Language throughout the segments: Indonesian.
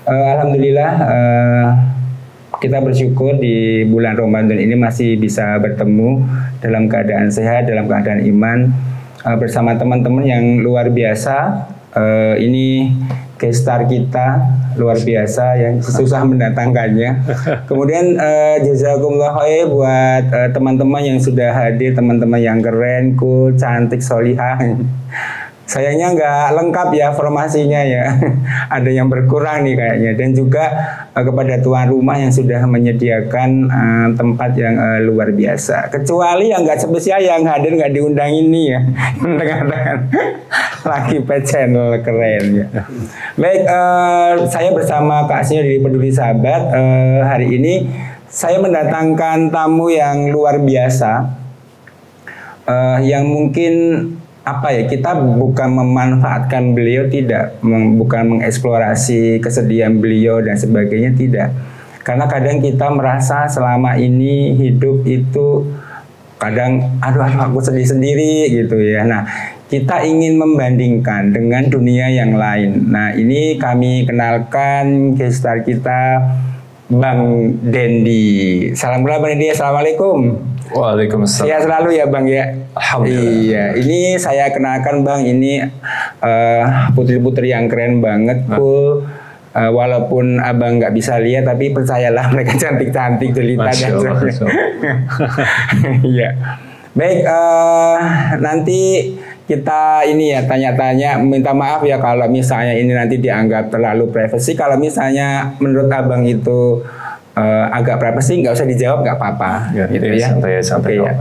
Alhamdulillah kita bersyukur di bulan Ramadan ini masih bisa bertemu dalam keadaan sehat, dalam keadaan iman bersama teman-teman yang luar biasa. Ini guest star kita luar biasa yang susah mendatangkannya. Kemudian jazakumullah khair buat teman-teman yang sudah hadir, teman-teman yang keren, cool, cantik, solihah. Sayangnya nggak lengkap ya formasinya ya. Ada yang berkurang nih kayaknya. Dan juga kepada tuan rumah yang sudah menyediakan tempat yang luar biasa. Kecuali yang nggak spesial yang hadir nggak diundang ini ya. Tengah-tengah lagi pet channel keren ya. Baik, saya bersama Kak Asnya dari Peduli Sahabat. Hari ini saya mendatangkan tamu yang luar biasa. Yang mungkin kita bukan memanfaatkan beliau, tidak, bukan mengeksplorasi kesedihan beliau dan sebagainya, tidak. Karena kadang kita merasa selama ini hidup itu kadang aduh aku sedih sendiri gitu ya. Nah, kita ingin membandingkan dengan dunia yang lain. Nah, ini kami kenalkan guest star kita, Bang Dendi. Salam kenal Bang Dendi. Assalamualaikum. Waalaikumsalam. Ya selalu ya Bang ya. Alhamdulillah. Iya, ini saya kenalkan Bang, ini putri-putri yang keren banget, cool. Walaupun abang nggak bisa lihat, tapi percayalah mereka cantik-cantik, jelita dan sebagainya. Iya. Baik, nanti kita ini ya tanya-tanya, minta maaf ya kalau misalnya ini nanti dianggap terlalu privasi. Kalau misalnya menurut abang itu agak privasi, nggak usah dijawab, nggak apa-apa, ya, gitu ya. Santai ya.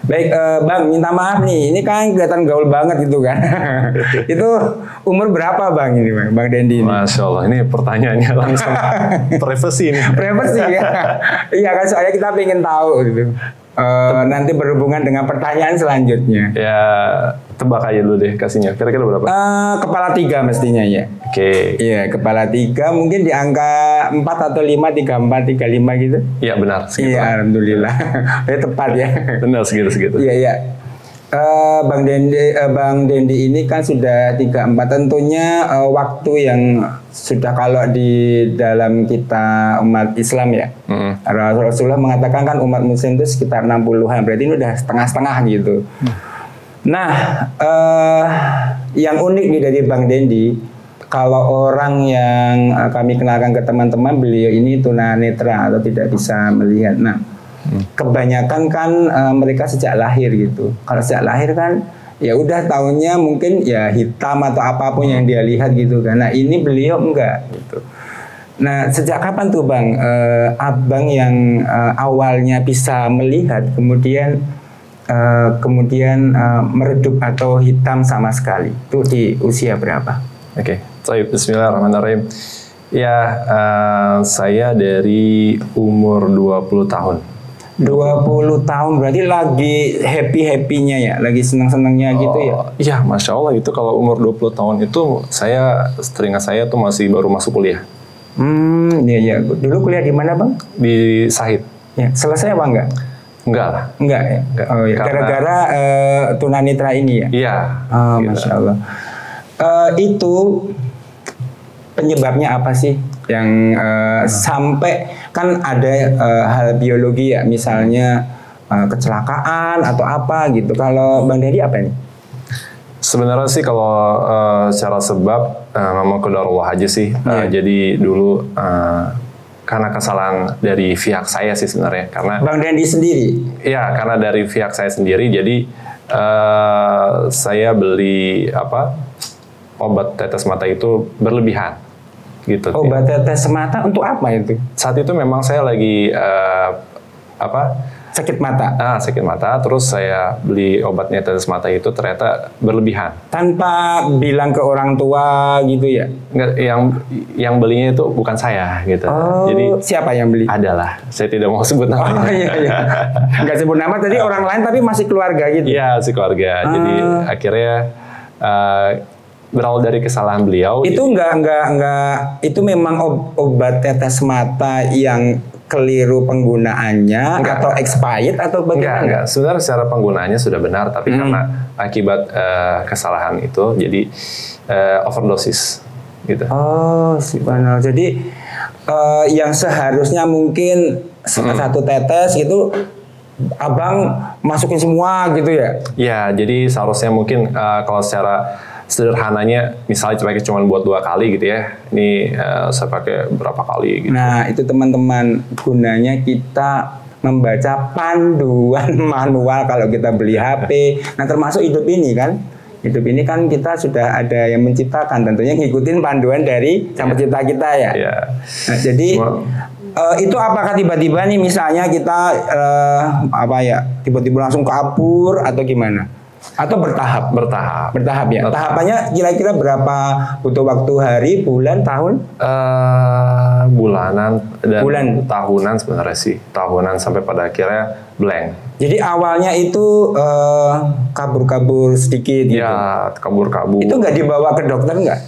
Baik, Bang, minta maaf nih, ini kan kelihatan gaul banget gitu kan. Itu umur berapa Bang ini, Bang Dendi ini? Masya Allah, ini pertanyaannya langsung privasi nih. Privasi ya. Iya kan, soalnya kita pengen tahu gitu. Nanti berhubungan dengan pertanyaan selanjutnya. Ya, tebak aja dulu deh kasihnya. Kira-kira berapa? Kepala 3 mestinya ya. Oke. Iya, kepala 3 mungkin di angka 4 atau 5, 34, 35 gitu. Iya benar. Segitu. Iya, alhamdulillah. Tepat ya. Benar segitu. Iya, iya. Bang Dendi ini kan sudah 34, tentunya waktu yang sudah, kalau di dalam kita umat Islam ya, Rasulullah mengatakan kan umat muslim itu sekitar 60-an, berarti ini udah setengah-setengah gitu. Nah, yang unik nih dari Bang Dendi, kalau orang yang kami kenalkan ke teman-teman, beliau ini tunanetra atau tidak bisa melihat. Nah, kebanyakan kan mereka sejak lahir gitu. Kalau sejak lahir kan ya udah tahunnya mungkin ya hitam atau apapun yang dia lihat gitu kan. Nah, ini beliau enggak gitu. Nah, sejak kapan tuh Bang abang yang awalnya bisa melihat kemudian meredup atau hitam sama sekali? Itu di usia berapa? Oke. Bismillahirrahmanirrahim. Ya, saya dari umur 20 tahun. 20 tahun berarti lagi happy-happynya ya, lagi senang-senangnya gitu ya? Iya, Masya Allah, itu kalau umur 20 tahun itu teringat saya tuh masih baru masuk kuliah. Iya. Dulu kuliah di mana Bang? Di Sahid. Ya, selesai apa enggak? Enggak lah. Enggak ya? Oh, ya. Gara-gara tunanetra ini ya? Iya. Oh, gitu. Masya Allah. Itu penyebabnya apa sih? Yang sampai kan ada hal biologi ya, misalnya kecelakaan atau apa gitu. Kalau Bang Dendi apa nih? Sebenarnya sih kalau secara sebab memang qadarullah aja sih. Jadi dulu karena kesalahan dari pihak saya sih sebenarnya. Karena Bang Dendi sendiri? Iya, karena dari pihak saya sendiri. Jadi saya beli obat tetes mata itu berlebihan. Gitu. Obat tetes mata untuk apa itu? Saat itu memang saya lagi sakit mata. Sakit mata. Terus saya beli obatnya tetes mata itu ternyata berlebihan. Tanpa bilang ke orang tua gitu ya? Nggak, yang belinya itu bukan saya gitu. Oh, jadi siapa yang beli? Adalah. Saya tidak mau sebut namanya. Oh iya. Nggak sebut nama, tadi orang lain tapi masih keluarga gitu? Iya, si keluarga. Jadi akhirnya berawal dari kesalahan beliau. Itu itu memang obat tetes mata yang keliru penggunaannya atau expired atau bagaimana? Enggak. Sebenarnya secara penggunaannya sudah benar, tapi karena akibat kesalahan itu jadi overdosis. gitu. Oh, subhanallah. Jadi yang seharusnya mungkin satu tetes gitu, abang masukin semua gitu ya? Ya, jadi seharusnya mungkin kalau secara sederhananya, misalnya cuma buat 2 kali gitu ya, ini saya pakai berapa kali gitu. Nah, itu teman-teman, gunanya kita membaca panduan manual kalau kita beli HP. Nah, termasuk hidup ini kan. Hidup ini kan kita sudah ada yang menciptakan, tentunya ngikutin panduan dari Sang Pencipta kita ya. Nah, jadi itu apakah tiba-tiba nih misalnya kita tiba-tiba langsung kabur atau gimana? Atau bertahap? Bertahap ya. Tahapannya kira-kira berapa butuh waktu, hari, bulan, tahun? Bulanan dan tahunan sebenarnya sih. Tahunan sampai pada akhirnya blank. Jadi awalnya itu kabur-kabur sedikit gitu? Ya, kabur-kabur. Itu nggak dibawa ke dokter nggak?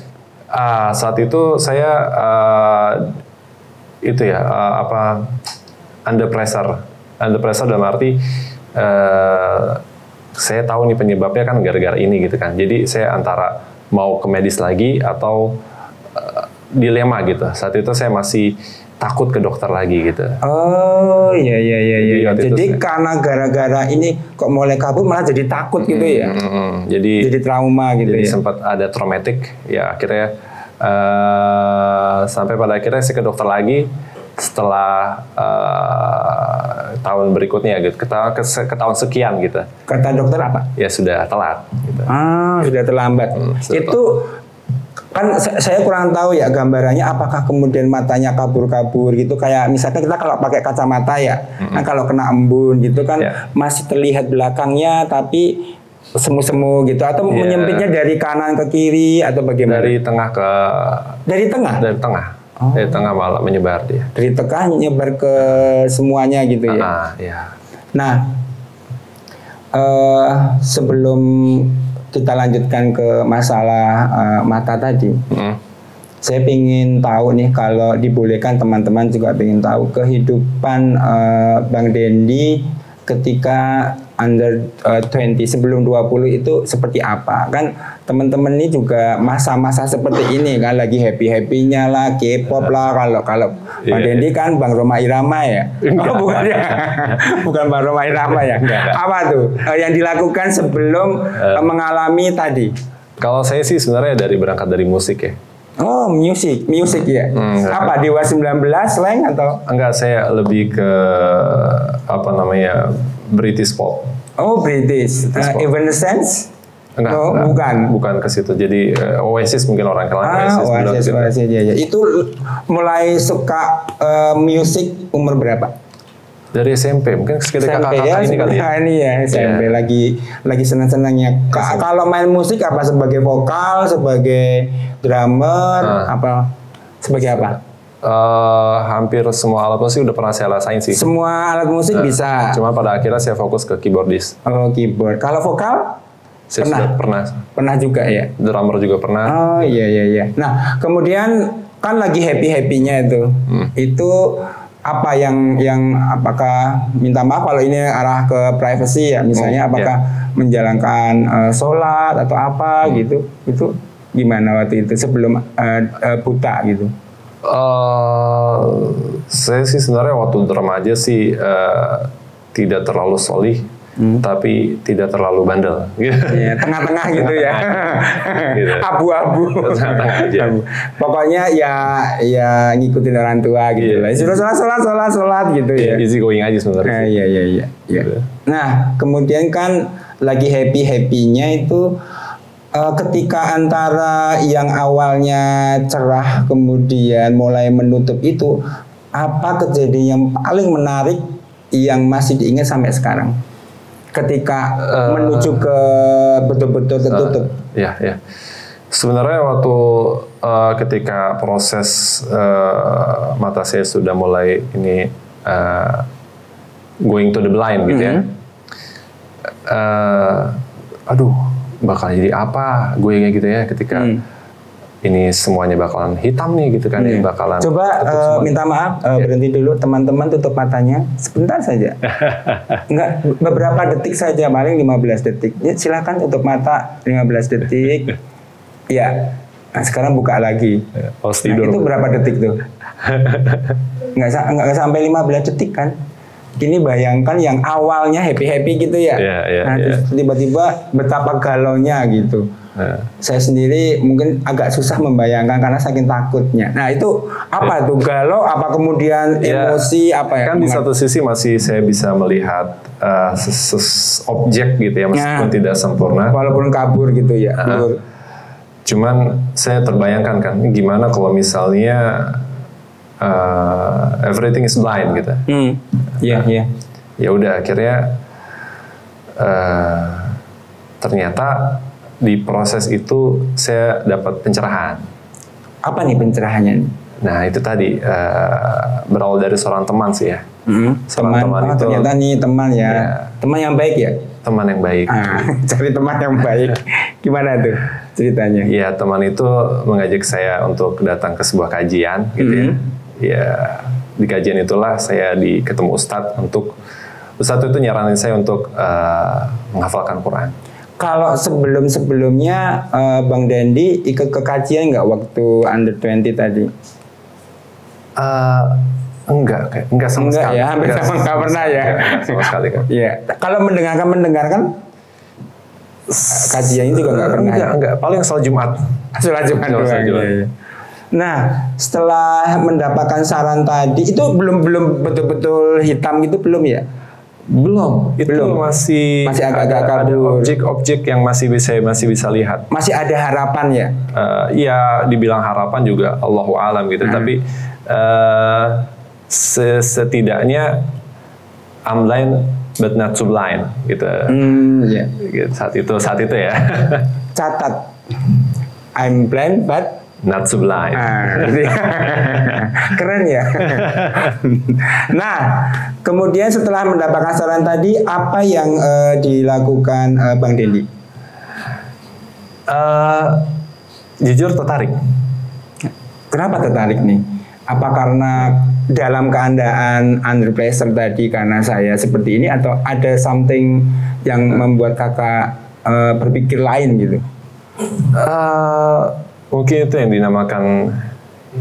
Saat itu saya under pressure. Under pressure dalam arti saya tahu nih penyebabnya kan gara-gara ini gitu kan. Jadi saya antara mau ke medis lagi atau dilema gitu. Saat itu saya masih takut ke dokter lagi gitu. Oh iya. Jadi karena gara-gara ini kok mulai kabur malah jadi takut gitu ya? Jadi trauma gitu jadi ya? Sempat ada traumatik ya akhirnya sampai pada akhirnya saya ke dokter lagi setelah tahun berikutnya gitu, ke tahun sekian gitu. Kata dokter apa? Ya sudah telat. Gitu. Sudah terlambat. Itu kan saya kurang tahu ya gambarannya, apakah kemudian matanya kabur-kabur gitu, kayak misalkan kita kalau pakai kacamata ya, kan kalau kena embun gitu kan masih terlihat belakangnya tapi semu-semu gitu, atau menyempitnya dari kanan ke kiri atau bagaimana? Dari tengah ke dari tengah dari tengah malah menyebar dia. Dari tengah nyebar ke semuanya gitu ya. Nah, sebelum kita lanjutkan ke masalah mata tadi, saya ingin tahu nih, kalau dibolehkan teman-teman juga ingin tahu kehidupan Bang Dendi ketika under 20 sebelum 20 itu seperti apa. Kan teman-teman ini juga masa-masa seperti ini kan, lagi happy-happynya lah, K-pop lah. Kalau Bang Dendi kan Bang Rhoma Irama ya. Bukan ya. Bukan Bang Rhoma Irama ya. Apa tuh yang dilakukan sebelum mengalami tadi? Kalau saya sih sebenarnya berangkat dari musik ya. Oh, musik ya. Apa Dewa 19 slang atau? Enggak, saya lebih ke British pop. Oh, British. Evanescence? Enggak, bukan ke situ. Jadi Oasis mungkin orang kenal Oasis. Oasis ya. Itu mulai suka musik umur berapa? Dari SMP, mungkin sekitar kakak-kakak ini kali ya. Ini ya SMP lagi senang-senangnya. Kalau main musik apa, sebagai vokal, sebagai drummer, apa sebagai apa? Hampir semua alat musik udah pernah saya rasain sih. Semua alat musik bisa. Cuma pada akhirnya saya fokus ke keyboardist. Oh, keyboard. Kalau vokal? Saya pernah. Pernah juga ya. Drummer juga pernah. Oh iya. Nah, kemudian kan lagi happy-happynya itu. Itu apa yang apakah, minta maaf kalau ini arah ke privacy ya, misalnya apakah menjalankan sholat atau apa gitu, itu gimana waktu itu sebelum buta gitu? Saya sih sebenarnya waktu remaja sih tidak terlalu solih, tapi tidak terlalu bandel. Ya, tengah-tengah gitu ya. Gitu. Abu-abu. Pokoknya ya ngikutin orang tua gitu lah. Sudah sholat gitu ya. Easy going aja sebenarnya. Iya. Gitu. Nah, kemudian kan lagi happy-happynya itu ketika antara yang awalnya cerah kemudian mulai menutup itu, apa kejadian yang paling menarik yang masih diingat sampai sekarang? Ketika menuju ke betul-betul tertutup. Ya. Sebenarnya waktu ketika proses mata saya sudah mulai ini going to the blind gitu ya. Aduh, bakal jadi apa gue gitu ya ketika ini semuanya bakalan hitam nih gitu kan, bakalan. Coba minta maaf, berhenti dulu teman-teman, tutup matanya sebentar saja. Enggak, beberapa detik saja, paling 15 detik. Ya, silakan tutup mata 15 detik. Ya. Nah, sekarang buka lagi. Pas Nah, tidur. itu berapa detik tuh? Nggak sampai 15 detik kan? Ini bayangkan yang awalnya happy-happy gitu ya. Nah, terus tiba-tiba betapa galaunya gitu. Saya sendiri mungkin agak susah membayangkan karena saking takutnya. Nah, itu apa tuh? Galau apa kemudian emosi apa ya? Kan di satu sisi masih saya bisa melihat objek gitu ya, meskipun tidak sempurna. Walaupun kabur gitu ya. Cuman saya terbayangkan kan, gimana kalau misalnya everything is blind gitu. Iya. Ya udah akhirnya ternyata di proses itu saya dapat pencerahan. Apa nih pencerahannya? Nah itu tadi berawal dari seorang teman sih ya. Teman itu ternyata nih teman ya. Teman yang baik ya. Teman yang baik. Cari teman yang baik. Gimana tuh ceritanya? Ya teman itu mengajak saya untuk datang ke sebuah kajian gitu ya. Ya di kajian itulah saya ketemu Ustadz Ustadz itu nyaranin saya untuk menghafalkan Quran. Kalau sebelumnya Bang Dendi ikut ke kajian nggak waktu under 20 tadi? Enggak sama sekali. Ya, hampir sama nggak pernah ya. Sama sekali kan. Iya. Kalau mendengarkan kajian itu juga nggak pernah. Enggak. Paling sholat Jumat. Sholat Jumat doang. Ya. Nah, setelah mendapatkan saran tadi itu belum betul-betul hitam gitu belum ya? Belum. Itu masih agak-agak kabur. Ada objek-objek yang masih bisa lihat. Masih ada harapan ya? Iya, dibilang harapan juga Allahu alam gitu. Tapi setidaknya I'm blind but not so blind gitu. Gitu, saat itu ya. Catat. I'm blind but not so blind. Keren ya. Nah, kemudian setelah mendapatkan saran tadi, apa yang dilakukan Bang Dendi? Jujur tertarik. Kenapa tertarik nih? Apa karena dalam keadaan under pressure tadi karena saya seperti ini atau ada something yang membuat kakak berpikir lain gitu? Mungkin itu yang dinamakan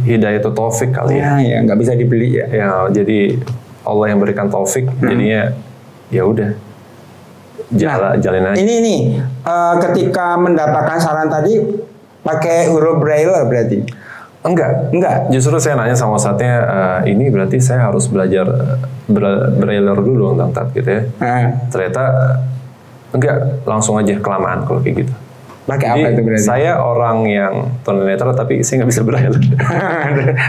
hidayatul taufik kali ya. Ya nggak bisa dibeli ya. Ya, jadi Allah yang berikan taufik, jadinya ya udah jalin aja. Ini nih, ketika mendapatkan saran tadi pakai huruf braille berarti? Enggak. Justru saya nanya sama ustadznya, ini berarti saya harus belajar braille dulu dong, Tat, gitu ya. Ternyata enggak, langsung aja kelamaan kalau kayak gitu. Pakai apa itu berarti? Saya orang yang tunanetra tapi saya nggak bisa braille.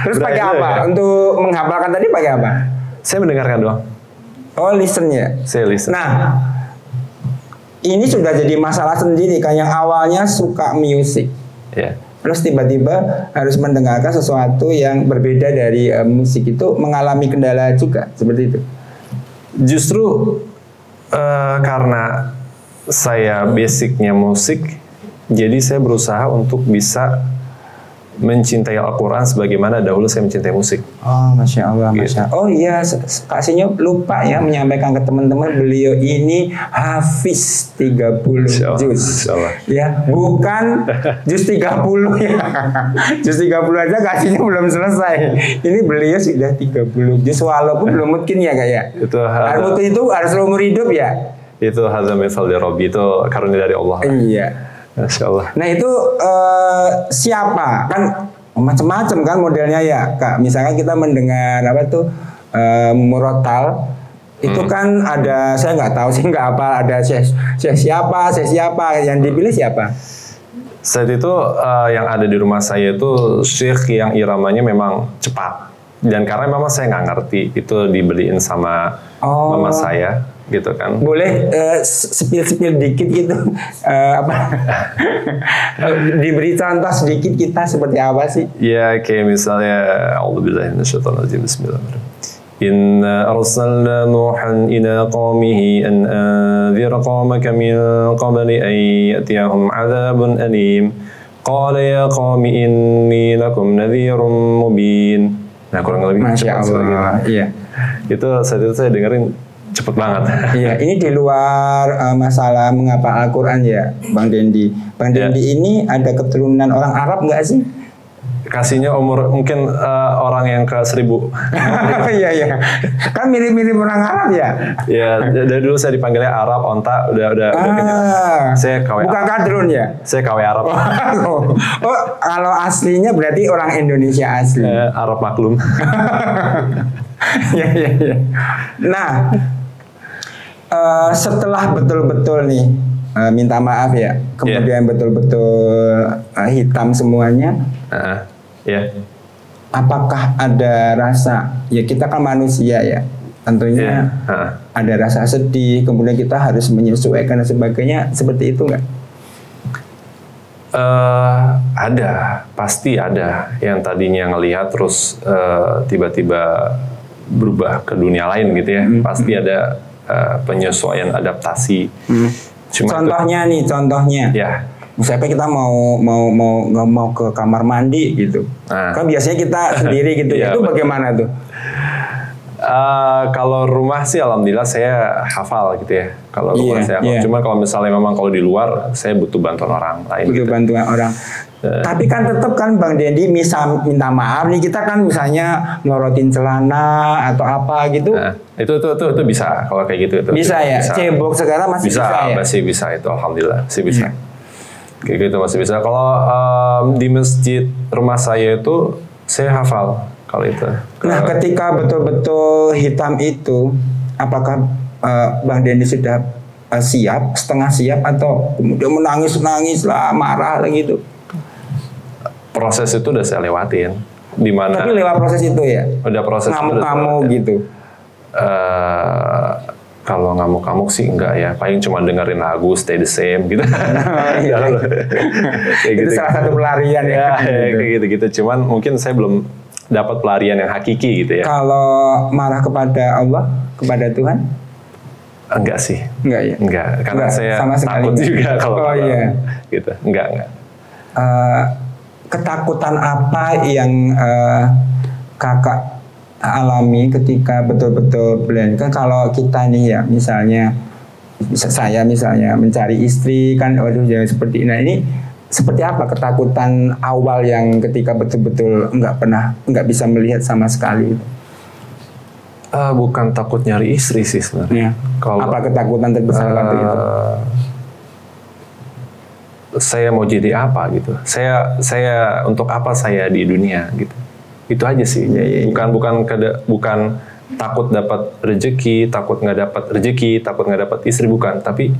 Terus pakai apa? Ya? Untuk menghafalkan tadi pakai apa? Saya mendengarkan doang. Oh, listen ya? Saya listen. Nah, ini sudah jadi masalah sendiri kan, yang awalnya suka musik. Terus tiba-tiba harus mendengarkan sesuatu yang berbeda dari musik, itu mengalami kendala juga seperti itu. Justru karena saya basicnya musik, jadi saya berusaha untuk bisa mencintai Al-Quran sebagaimana dahulu saya mencintai musik. Oh, Masya Allah, Masya Allah. Oh iya, Kak Sinyo lupa ya menyampaikan ke teman-teman, beliau ini hafiz 30 juz. Ya, bukan juz 30 ya. Juz 30 aja Kak Sinyo belum selesai. Ini beliau sudah 30 juz, walaupun belum mungkin ya Kak ya. Itu harus umur hidup ya. Itu hadza min fadli Rabbi, itu karunia dari Allah. Iya. Masya Allah. Nah itu siapa? Kan macam-macam kan modelnya ya Kak. Misalkan kita mendengar apa tuh murotal, itu kan ada, saya nggak tahu sih nggak apa, ada siapa yang dipilih siapa? Saat itu yang ada di rumah saya itu syekh yang iramanya memang cepat. Dan karena memang saya nggak ngerti, itu dibeliin sama mama saya. Gitu kan. Boleh spill dikit gitu, diberi contoh sedikit kita seperti apa sih? Ya kayak misalnya A'udzubillahi minasyaitonirrajim, bismillahirrahmanirrahim. Inna arsalna Nuhan ila qaumihi an anzir qaumaka min qabli an ya'tiyahum 'adzabun alim. Qala ya qaumi inni lakum nadhirun mubin. Nah, kurang lebih Masya Allah. Iya. Itu saat itu saya dengerin cepet banget. Iya, ini di luar masalah menghafal Al-Quran ya, Bang Dendi. Bang Dendi ini ada keturunan orang Arab nggak sih? Kasihnya umur mungkin orang yang ke 1000. Iya iya, kan mirip-mirip orang Arab ya. Ya, dari dulu saya dipanggilnya Arab, onta, udah kenyang. Saya KW bukan Arab. kadrun ya? Saya KW Arab. Oh, kalau aslinya berarti orang Indonesia asli. Arab maklum. Iya iya iya. Nah, setelah betul-betul nih minta maaf ya, kemudian betul-betul hitam semuanya. Ya. Apakah ada rasa? Ya kita kan manusia ya, tentunya ada rasa sedih. Kemudian kita harus menyesuaikan dan sebagainya. Seperti itu nggak? Ada, pasti ada. Yang tadinya ngelihat terus tiba-tiba berubah ke dunia lain gitu ya. Pasti ada penyesuaian, adaptasi. Contohnya nih, contohnya. Ya. Misalnya kita mau ke kamar mandi gitu, kan biasanya kita sendiri gitu. Ya, itu bagaimana tuh? Kalau rumah sih alhamdulillah saya hafal gitu ya. Kalau rumah saya hafal. Cuma kalau misalnya memang kalau di luar saya butuh bantuan orang lain. Butuh gitu. bantuan orang. Tapi kan tetap kan Bang Dendi minta maaf nih, kita kan misalnya ngelorotin celana atau apa gitu. Itu bisa kalau kayak gitu itu. Bisa ya. Cebok segala masih bisa ya. Masih bisa itu alhamdulillah masih bisa. Kayak gitu masih bisa. Kalau di masjid rumah saya itu saya hafal kalau itu. Nah, ketika betul-betul hitam itu, apakah Bang Dendi sudah siap, setengah siap atau kemudian menangis lah, marah lah gitu? Proses itu udah saya lewatin. Di mana? Tapi lewat proses itu ya. Udah proses. Ngamuk-ngamuk gitu. Kalau ngamuk-ngamuk sih enggak ya, paling cuma dengerin lagu Stay the Same gitu. Kayak itu gitu. Salah satu pelarian ya. Kayak gitu-gitu. Cuman mungkin saya belum dapat pelarian yang hakiki gitu ya. Kalau marah kepada Allah, kepada Tuhan? Enggak sih. Enggak ya? Enggak, karena saya sama takut juga kalau gitu. Enggak. Ketakutan apa yang kakak alami ketika betul-betul blend? Kan kalau kita nih ya, misalnya saya misalnya mencari istri kan, waduh jangan seperti ini. Nah ini seperti apa ketakutan awal yang ketika betul-betul nggak bisa melihat sama sekali? Bukan takut nyari istri sih sebenarnya. Apa ketakutan terbesar waktu itu? Saya mau jadi apa gitu? Saya untuk apa saya di dunia gitu? Itu aja sih. Bukan takut dapat rezeki, takut nggak dapat rezeki, takut nggak dapat istri, bukan. Tapi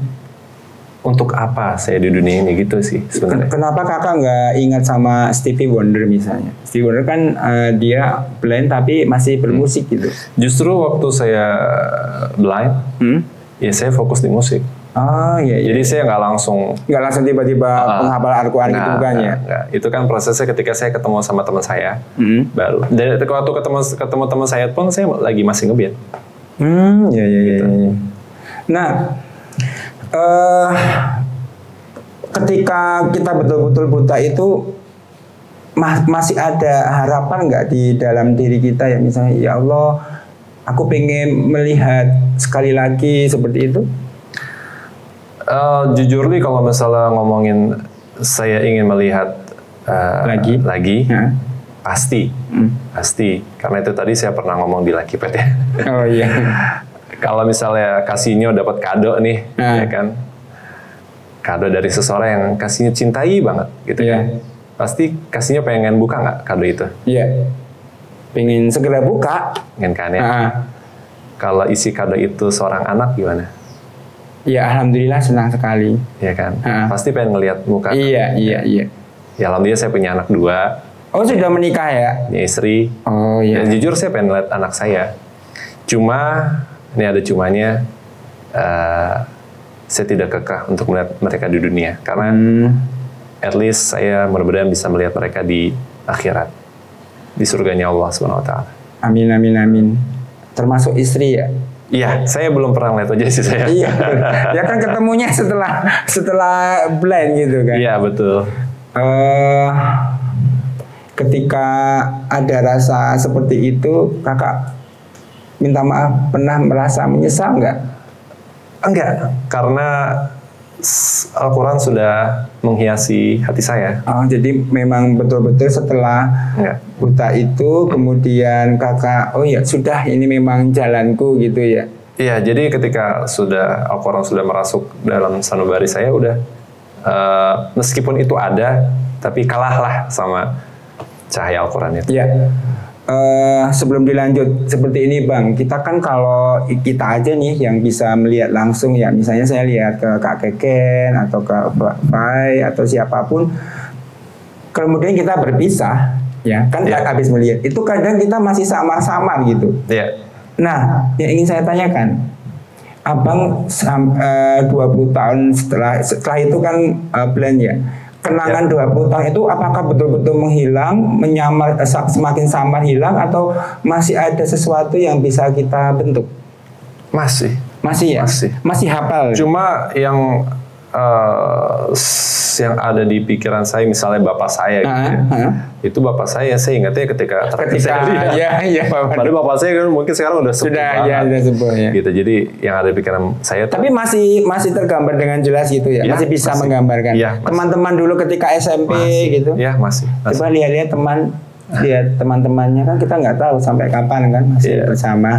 untuk apa saya di dunia ini gitu sih sebenarnya. Kenapa kakak nggak ingat sama Stevie Wonder misalnya? Stevie Wonder kan dia blind tapi masih bermusik gitu. Justru waktu saya blind, ya saya fokus di musik. Oh iya. Jadi saya nggak langsung tiba-tiba penghafal Al-Quran gitu kan ya? Enggak. Itu kan prosesnya ketika saya ketemu sama teman saya baru. Dari waktu ketemu teman saya pun saya lagi masih ngeband. Iya. Gitu. Nah, ketika kita betul-betul buta itu masih ada harapan nggak di dalam diri kita ya, misalnya ya Allah, aku pengen melihat sekali lagi seperti itu? Jujur nih kalau misalnya ngomongin saya ingin melihat lagi pasti karena itu tadi saya pernah ngomong di Lucky Pet ya. Oh iya. Kalau misalnya Kasino dapat kado nih, ya kan, kado dari seseorang yang Kasino cintai banget gitu ya, pasti Kasino pengen buka nggak kado itu? Iya. Pengen segera buka. Pengen kan ya. Kalau isi kado itu seorang anak gimana? Ya alhamdulillah senang sekali. Iya kan? Pasti pengen ngelihat muka. Iya. Ya alhamdulillah saya punya anak 2. Oh sudah menikah ya? Punya istri. Oh iya. Ya, jujur saya pengen ngeliat anak saya. Cuma, ini ada cumanya, saya tidak kekeh untuk melihat mereka di dunia. Karena at least saya mudah-mudahan bisa melihat mereka di akhirat. Di surganya Allah SWT. Amin. Termasuk istri ya? Iya, saya belum pernah lihat aja sih saya. Iya, ya kan ketemunya setelah blind gitu kan. Iya betul. Ketika ada rasa seperti itu, kakak minta maaf pernah merasa menyesal nggak? Enggak, karena Al-Quran sudah menghiasi hati saya. Oh, jadi memang betul-betul setelah Enggak. buta itu kemudian kakak, oh ya sudah ini memang jalanku gitu ya. Iya, jadi ketika sudah Al-Quran sudah merasuk dalam sanubari saya, udah meskipun itu ada, tapi kalahlah sama cahaya Al-Quran itu. Ya. Sebelum dilanjut seperti ini Bang, kita kan kalau kita aja nih yang bisa melihat langsung ya, misalnya saya lihat ke Kak Keken atau ke Fai atau siapapun, kemudian kita berpisah, ya kan habis melihat itu kadang kita masih samar-samar gitu. Iya. Nah, yang ingin saya tanyakan, Abang 20 tahun setelah itu kan blend ya. Kenangan 20 tahun itu apakah betul-betul menghilang, menyamar, semakin samar hilang, atau masih ada sesuatu yang bisa kita bentuk? Masih. Masih ya? Masih hafal? Cuma yang ada di pikiran saya, misalnya bapak saya gitu ya. Itu bapak saya ingatnya ketika saya lihat. Padahal bapak saya kan mungkin sekarang udah sudah sepuh ya. Gitu. Jadi yang ada di pikiran saya. Tapi masih tergambar dengan jelas gitu ya. Masih bisa menggambarkan. Teman-teman dulu ketika SMP gitu. Iya, masih. Coba lihat teman-temannya kan kita nggak tahu sampai kapan kan masih bersama.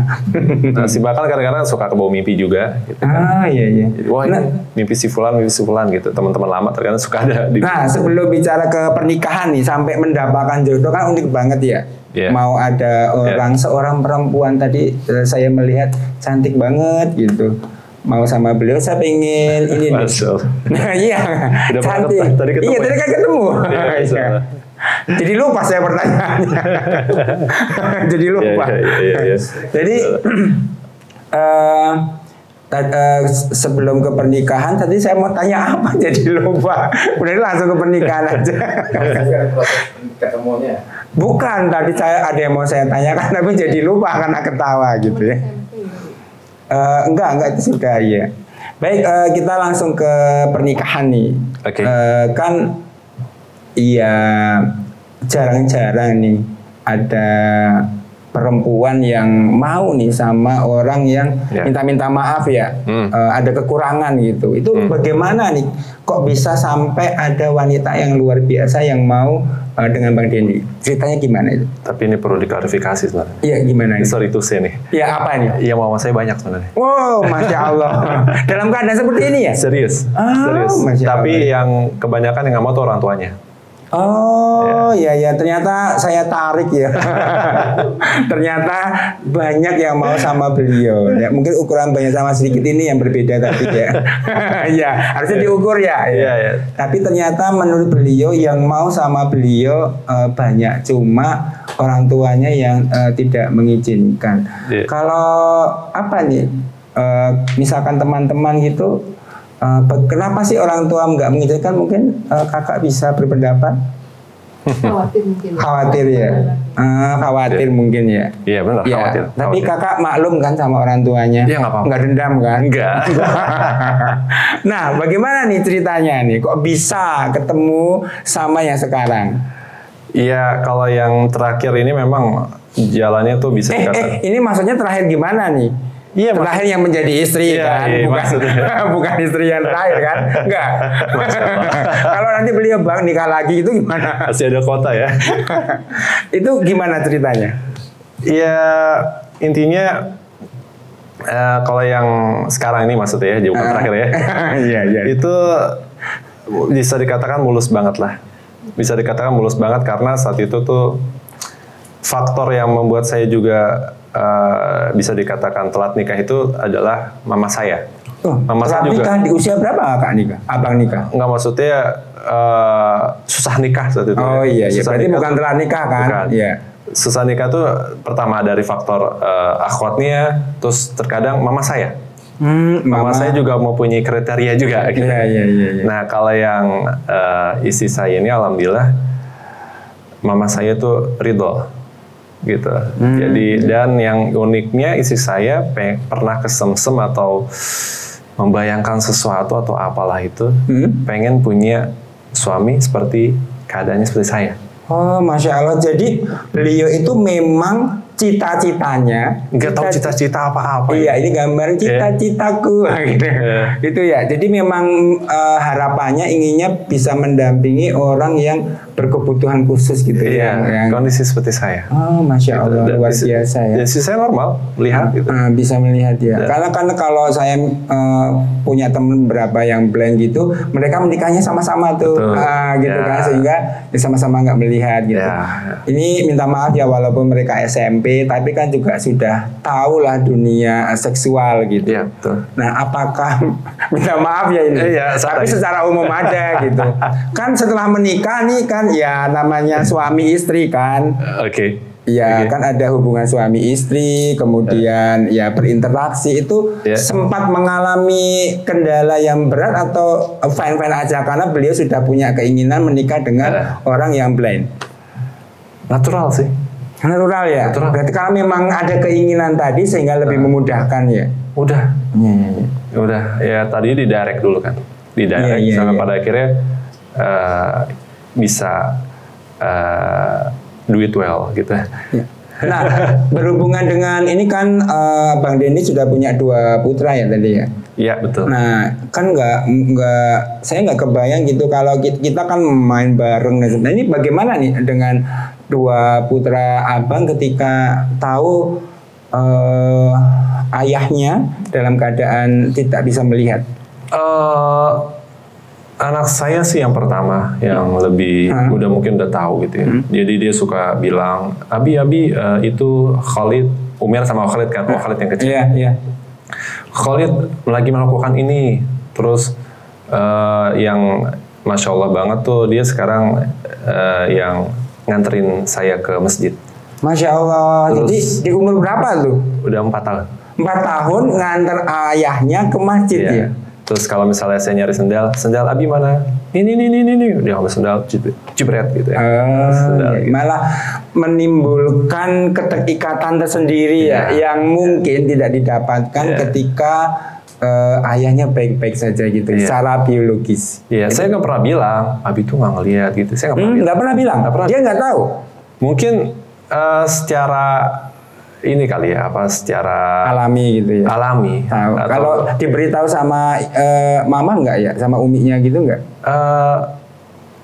Masih bahkan kadang-kadang suka kebawa mimpi juga gitu kan. Iya. Jadi, wah, ini mimpi si fulan gitu. Teman-teman lama terkadang suka ada di. Nah, sebelum bicara ke pernikahan nih sampai mendapatkan jodoh kan unik banget ya. Mau ada seorang perempuan tadi saya melihat cantik banget gitu. Mau sama beliau saya pengen ini nih. Nah, iya. Cantik. Tadi kan ketemu. Jadi lupa saya pertanyaannya. Jadi lupa. Iya. Jadi sebelum ke pernikahan tadi saya mau tanya apa jadi lupa. Udah langsung ke pernikahan aja. Ketemunya. Bukan, tadi ada yang mau saya tanyakan tapi jadi lupa karena ketawa gitu ya. Enggak itu sudah ya. Baik, kita langsung ke pernikahan nih. Oke. Kan iya, jarang-jarang nih ada perempuan yang mau nih sama orang yang minta-minta maaf ya, ada kekurangan gitu. Itu bagaimana nih? Kok bisa sampai ada wanita yang luar biasa yang mau dengan Bang Dendi? Ceritanya gimana itu? Tapi ini perlu diklarifikasi sebenarnya. Iya, gimana? Sorry to say nih. Iya, apa nih? Iya, mama saya banyak sebenarnya. Wow, Masya Allah. Dalam keadaan seperti ini ya? Serius. Tapi yang kebanyakan yang nggak mau tuh orang tuanya. Oh ya ternyata saya tarik ya. Ternyata banyak yang mau sama beliau. Ya, mungkin ukuran banyak sama sedikit ini yang berbeda tadi ya. Ya harusnya diukur ya. Tapi ternyata menurut beliau yang mau sama beliau banyak, cuma orang tuanya yang tidak mengizinkan. Kalau apa nih? Misalkan teman-teman gitu. Kenapa sih orang tua nggak mengizinkan? Mungkin kakak bisa berpendapat. Khawatir mungkin. Khawatir ya. Khawatir mungkin ya. Iya benar. Ya, khawatir. Tapi kakak maklum kan sama orang tuanya. Iya nggak apa-apa. Nggak dendam kan? Enggak. Nah, bagaimana nih ceritanya nih? Kok bisa ketemu sama yang sekarang? Iya, kalau yang terakhir ini memang jalannya tuh bisa dikatakan. Ini maksudnya terakhir gimana nih? Iya, terakhir yang menjadi istri kan, bukan istri yang terakhir kan? Enggak. Kalau nanti beliau bang nikah lagi itu gimana? Masih ada kota ya. Itu gimana ceritanya? Iya, intinya kalau yang sekarang ini maksudnya ya, bukan terakhir ya. Iya. Itu bisa dikatakan mulus banget lah. Bisa dikatakan mulus banget karena saat itu tuh faktor yang membuat saya juga bisa dikatakan telat nikah itu adalah mama saya. Mama saya juga. Nikah di usia berapa kak nikah? Abang nikah? Enggak, maksudnya susah nikah saat itu. Oh iya, berarti bukan telat nikah kan? Bukan. Iya. Susah nikah tuh pertama dari faktor akhwatnya, terus terkadang mama saya. Mama saya juga mempunyai kriteria juga. Gitu. Iya. Nah kalau yang istri saya ini alhamdulillah mama saya tuh ridho. Gitu. Jadi dan yang uniknya istri saya pernah kesemsem atau membayangkan sesuatu atau apalah itu, pengen punya suami seperti keadaannya seperti saya. Oh, Masya Allah. Jadi beliau itu memang cita-citanya. Nggak tahu cita-cita apa-apa. Iya, ini gambar cita-citaku gitu. Itu ya. Jadi memang harapannya inginnya bisa mendampingi orang yang berkebutuhan khusus gitu Iya, yang kondisi seperti saya. Oh, Masya Allah, Dan luar biasa ya. Dan saya normal, lihat gitu. Bisa melihat ya. Karena kalau saya punya temen berapa yang blind gitu, mereka menikahnya sama-sama tuh, gitu Ya. kan, sehingga ya sama-sama nggak melihat gitu. Ya. Ini minta maaf ya, walaupun mereka SMP, tapi kan juga sudah tahu lah dunia seksual gitu. Iya, betul. Nah, apakah minta maaf ya ini? Iya, tapi secara umum ada gitu. Kan setelah menikah nih kan ya namanya suami istri kan. Oke. Ya kan ada hubungan suami istri, kemudian ya berinteraksi itu sempat mengalami kendala yang berat atau fine-fine aja karena beliau sudah punya keinginan menikah dengan orang yang blind. Natural sih. Natural ya. Natural. Berarti karena memang ada keinginan tadi sehingga lebih memudahkan ya. Udah. Iya. Udah. Ya tadi didirect dulu kan. Didirect sampai pada akhirnya bisa do it well gitu. Ya. Nah, berhubungan dengan ini kan Bang Denny sudah punya 2 putra ya tadi ya. Iya betul. Nah, kan saya nggak kebayang gitu kalau kita kan main bareng. Nah, ini bagaimana nih dengan 2 putra abang ketika tahu ayahnya dalam keadaan tidak bisa melihat? Anak saya sih yang pertama yang lebih udah mungkin udah tahu gitu ya. Jadi dia suka bilang, Abi itu Khalid, Umar sama Khalid kan, Khalid yang kecil. Iya. Khalid lagi melakukan ini, terus yang Masya Allah banget tuh dia sekarang yang nganterin saya ke masjid. Masya Allah. Terus, jadi di umur berapa tuh? Udah 4 tahun. 4 tahun nganter ayahnya ke masjid ya. Terus kalau misalnya saya nyari sendal Abi mana? Ini. Dia ngambil sendal, jibret gitu ya. Sendal, gitu. Malah menimbulkan keterikatan tersendiri ya, yang mungkin tidak didapatkan ketika ayahnya baik-baik saja gitu, secara biologis. Iya, saya nggak pernah bilang, Abi tuh nggak ngelihat gitu. Saya nggak pernah bilang. Dia nggak tahu. Mungkin secara ini kali ya, secara alami gitu ya. Alami. Tahu. Kalau diberitahu sama mama nggak ya, sama uminya gitu nggak?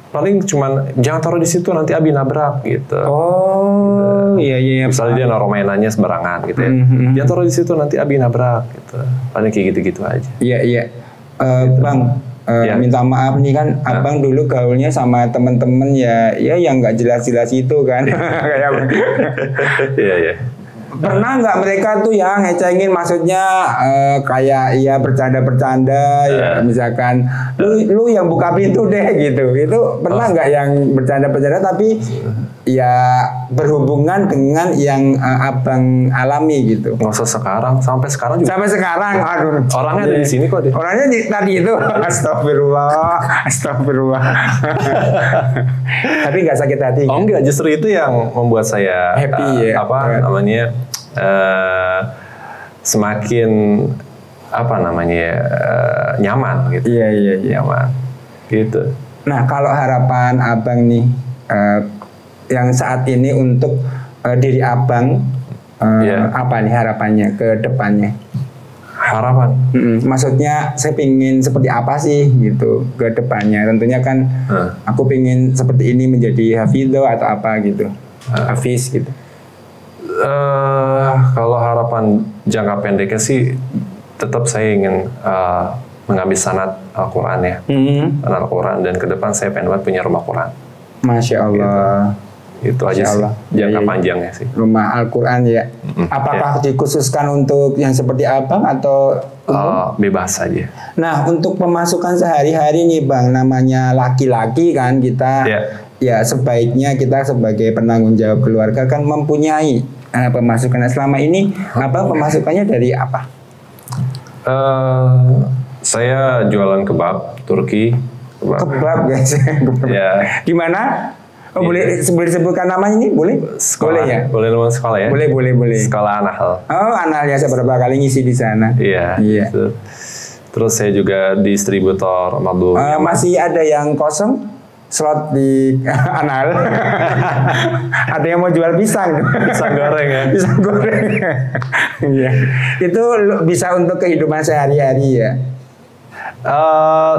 Paling cuman jangan taruh di situ nanti Abi nabrak gitu. Oh, gitu. Iya. Misalnya dia naruh mainannya sembarangan gitu ya. Jangan taruh di situ nanti Abi nabrak gitu. Paling kayak gitu-gitu aja. Iya. Gitu. Bang, minta maaf nih kan, abang dulu gaulnya sama temen-temen ya yang nggak jelas-jelas itu kan. Kayak Iya. Pernah nggak mereka tuh yang ngecengin, maksudnya kayak ya bercanda-bercanda ya, misalkan lu yang buka pintu deh gitu. Itu pernah nggak yang bercanda-bercanda tapi ya berhubungan dengan yang abang alami gitu? Nggak usah sekarang, sampai sekarang juga. Sampai sekarang, aduh. Orangnya ada di sini kok deh. Orangnya tadi itu. Astagfirullah. Tapi nggak sakit hati. Oh enggak, justru itu yang membuat saya happy ya. Namanya semakin nyaman gitu. Iya. Nyaman gitu. Nah, kalau harapan abang nih yang saat ini untuk diri abang apa nih harapannya ke depannya? Harapan? Maksudnya saya pingin seperti apa sih gitu ke depannya? Tentunya kan aku pingin seperti ini menjadi hafidho atau apa gitu, hafiz gitu. Kalau harapan jangka pendeknya sih tetap saya ingin mengambil sanad Al-Quran ya, sanad Al-Quran, dan ke depan saya pengen banget punya rumah Quran. Masya Allah. Gitu. Itu aja sih jangka panjangnya sih. Rumah Al-Quran ya. Apakah dikhususkan untuk yang seperti abang atau bebas aja? Nah, untuk pemasukan sehari-hari nih bang, namanya laki-laki kan kita, ya sebaiknya kita sebagai penanggung jawab keluarga kan mempunyai pemasukan. Selama ini abang pemasukannya dari apa? Saya jualan kebab Turki. Kebab guys. Ya. Di mana? Oh, boleh disebutkan namanya ini? Boleh? Sekolah, boleh ya? Boleh nama sekolah ya? Boleh. Sekolah An-Nahl. Oh, An-Nahl ya, saya beberapa kali ngisi di sana. Iya. Gitu. Terus saya juga distributor madu. Masih ada yang kosong? slot di anal. Ada yang mau jual pisang. Pisang goreng ya. Pisang goreng. Iya. Itu bisa untuk kehidupan sehari-hari ya.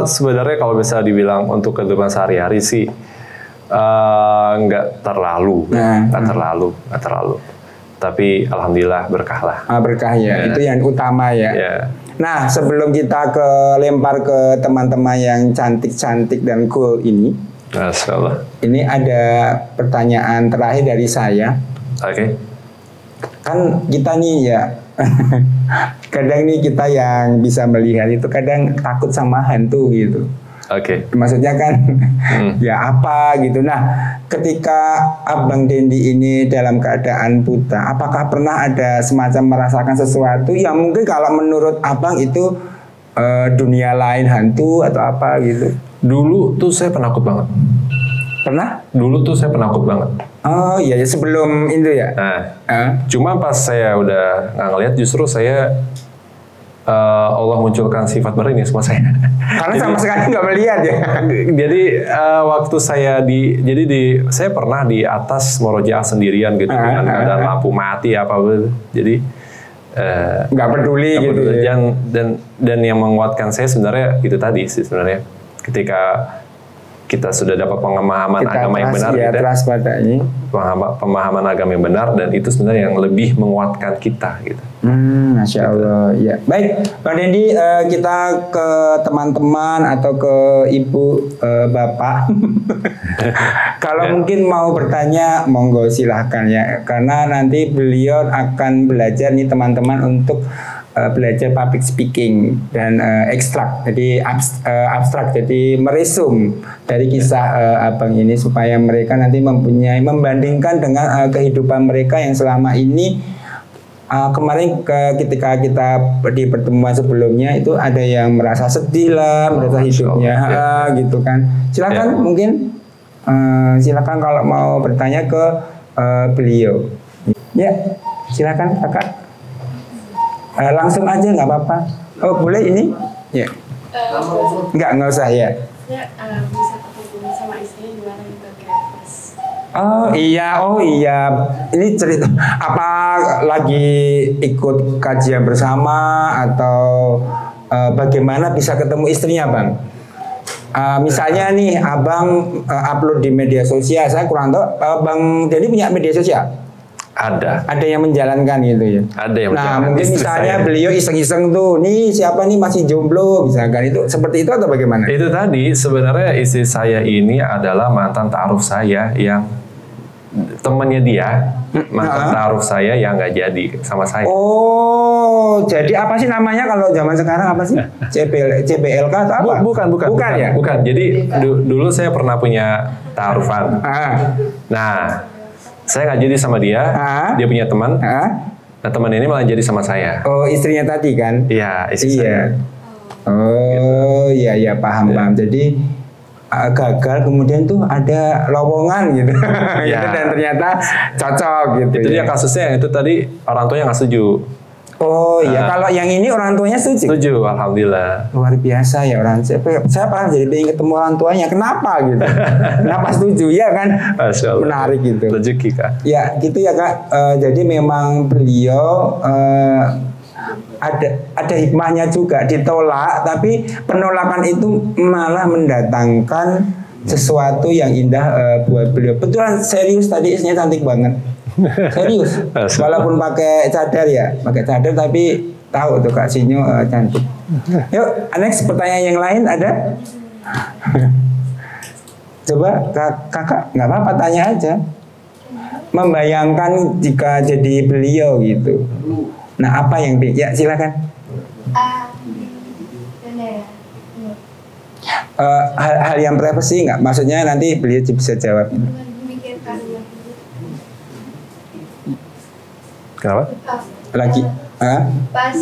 Sebenarnya kalau bisa dibilang untuk kehidupan sehari-hari sih nggak terlalu, nggak terlalu. Tapi alhamdulillah berkah lah. Berkah ya, itu yang utama ya. Nah, sebelum kita lempar ke teman-teman yang cantik-cantik dan cool ini, Masya Allah. Ini ada pertanyaan terakhir dari saya. Oke. Kan kita nih ya, kadang nih kita yang bisa melihat itu kadang takut sama hantu gitu. Oke. Maksudnya kan ya apa gitu. Nah, ketika Abang Dendi ini dalam keadaan buta, apakah pernah ada semacam merasakan sesuatu yang mungkin kalau menurut Abang itu dunia lain, hantu atau apa gitu? Dulu tuh saya penakut banget. Pernah? Dulu tuh saya penakut banget. Oh iya, sebelum itu ya? Cuma pas saya udah nggak ngeliat, justru saya Allah munculkan sifat baru ini sama saya. Karena sama sekali nggak melihat ya. Jadi waktu saya saya pernah di atas Murojaah sendirian gitu dengan keadaan lampu mati apa gitu. Jadi nggak peduli gitu. Ya. Dan yang menguatkan saya sebenarnya itu tadi sih sebenarnya ketika kita sudah dapat pemahaman agama yang benar, ya, pemahaman agama yang benar, dan itu sebenarnya yang lebih menguatkan kita gitu. Masya Allah. Ya. Baik, Bang Dendi, kita ke teman-teman atau ke ibu, bapak. Kalau mungkin mau bertanya, monggo silahkan ya. Karena nanti beliau akan belajar nih teman-teman untuk belajar public speaking dan ekstrak, jadi abstrak, jadi meresum dari kisah Abang ini supaya mereka nanti membandingkan dengan kehidupan mereka yang selama ini. Kemarin ketika kita di pertemuan sebelumnya itu ada yang merasa sedih lah, merasa hidupnya gitu kan. Silakan mungkin silakan kalau mau bertanya ke beliau. Ya, silakan kakak. Langsung aja nggak apa-apa. Oh boleh ini? Ya. Nggak usah ya. Bisa ketemu sama istrinya gimana gitu kayak pas. Oh iya. Ini cerita apa lagi ikut kajian bersama atau bagaimana bisa ketemu istrinya, Bang? Misalnya nih Abang upload di media sosial, saya kurang tahu Bang Dendi punya media sosial? Ada yang menjalankan gitu ya. Ada yang menjalankan. Nah, mungkin misalnya beliau iseng-iseng tuh, nih siapa nih masih jomblo misalkan, itu seperti itu atau bagaimana? Itu tadi sebenarnya istri saya ini adalah mantan ta'aruf saya yang temannya dia, mantan ta'aruf saya yang nggak jadi sama saya. Oh, jadi apa sih namanya kalau zaman sekarang apa sih? CBLK atau apa? Bukan ya? Bukan. Jadi dulu saya pernah punya ta'arufan. Nah, saya nggak jadi sama dia, dia punya teman. Nah, teman ini malah jadi sama saya. Oh, istrinya tadi kan? Iya, istri saya. Oh, iya, paham. Jadi gagal, kemudian tuh ada lowongan gitu. Dan ternyata cocok gitu. Itu dia kasusnya, yang itu tadi orang tuanya nggak setuju. Oh iya, kalau yang ini orang tuanya setuju? Setuju, alhamdulillah. Luar biasa ya orang. Saya pernah jadi pengen ketemu orang tuanya. Kenapa gitu? Kenapa setuju ya kan? Masya Allah. Menarik gitu. Rezeki Kak. Ya gitu ya Kak. Jadi memang beliau ada hikmahnya juga, ditolak, tapi penolakan itu malah mendatangkan sesuatu yang indah buat beliau. Betulan serius tadi istrinya cantik banget. Serius, walaupun pakai cadar tapi tahu tuh Kak Sinyo cantik. Yuk, next pertanyaan yang lain ada? Coba kakak, nggak apa-apa tanya aja. Membayangkan jika jadi beliau gitu. Nah apa yang ya silakan. Hal yang privacy nggak? Maksudnya nanti beliau bisa jawab. Kenapa? Lagi? Pas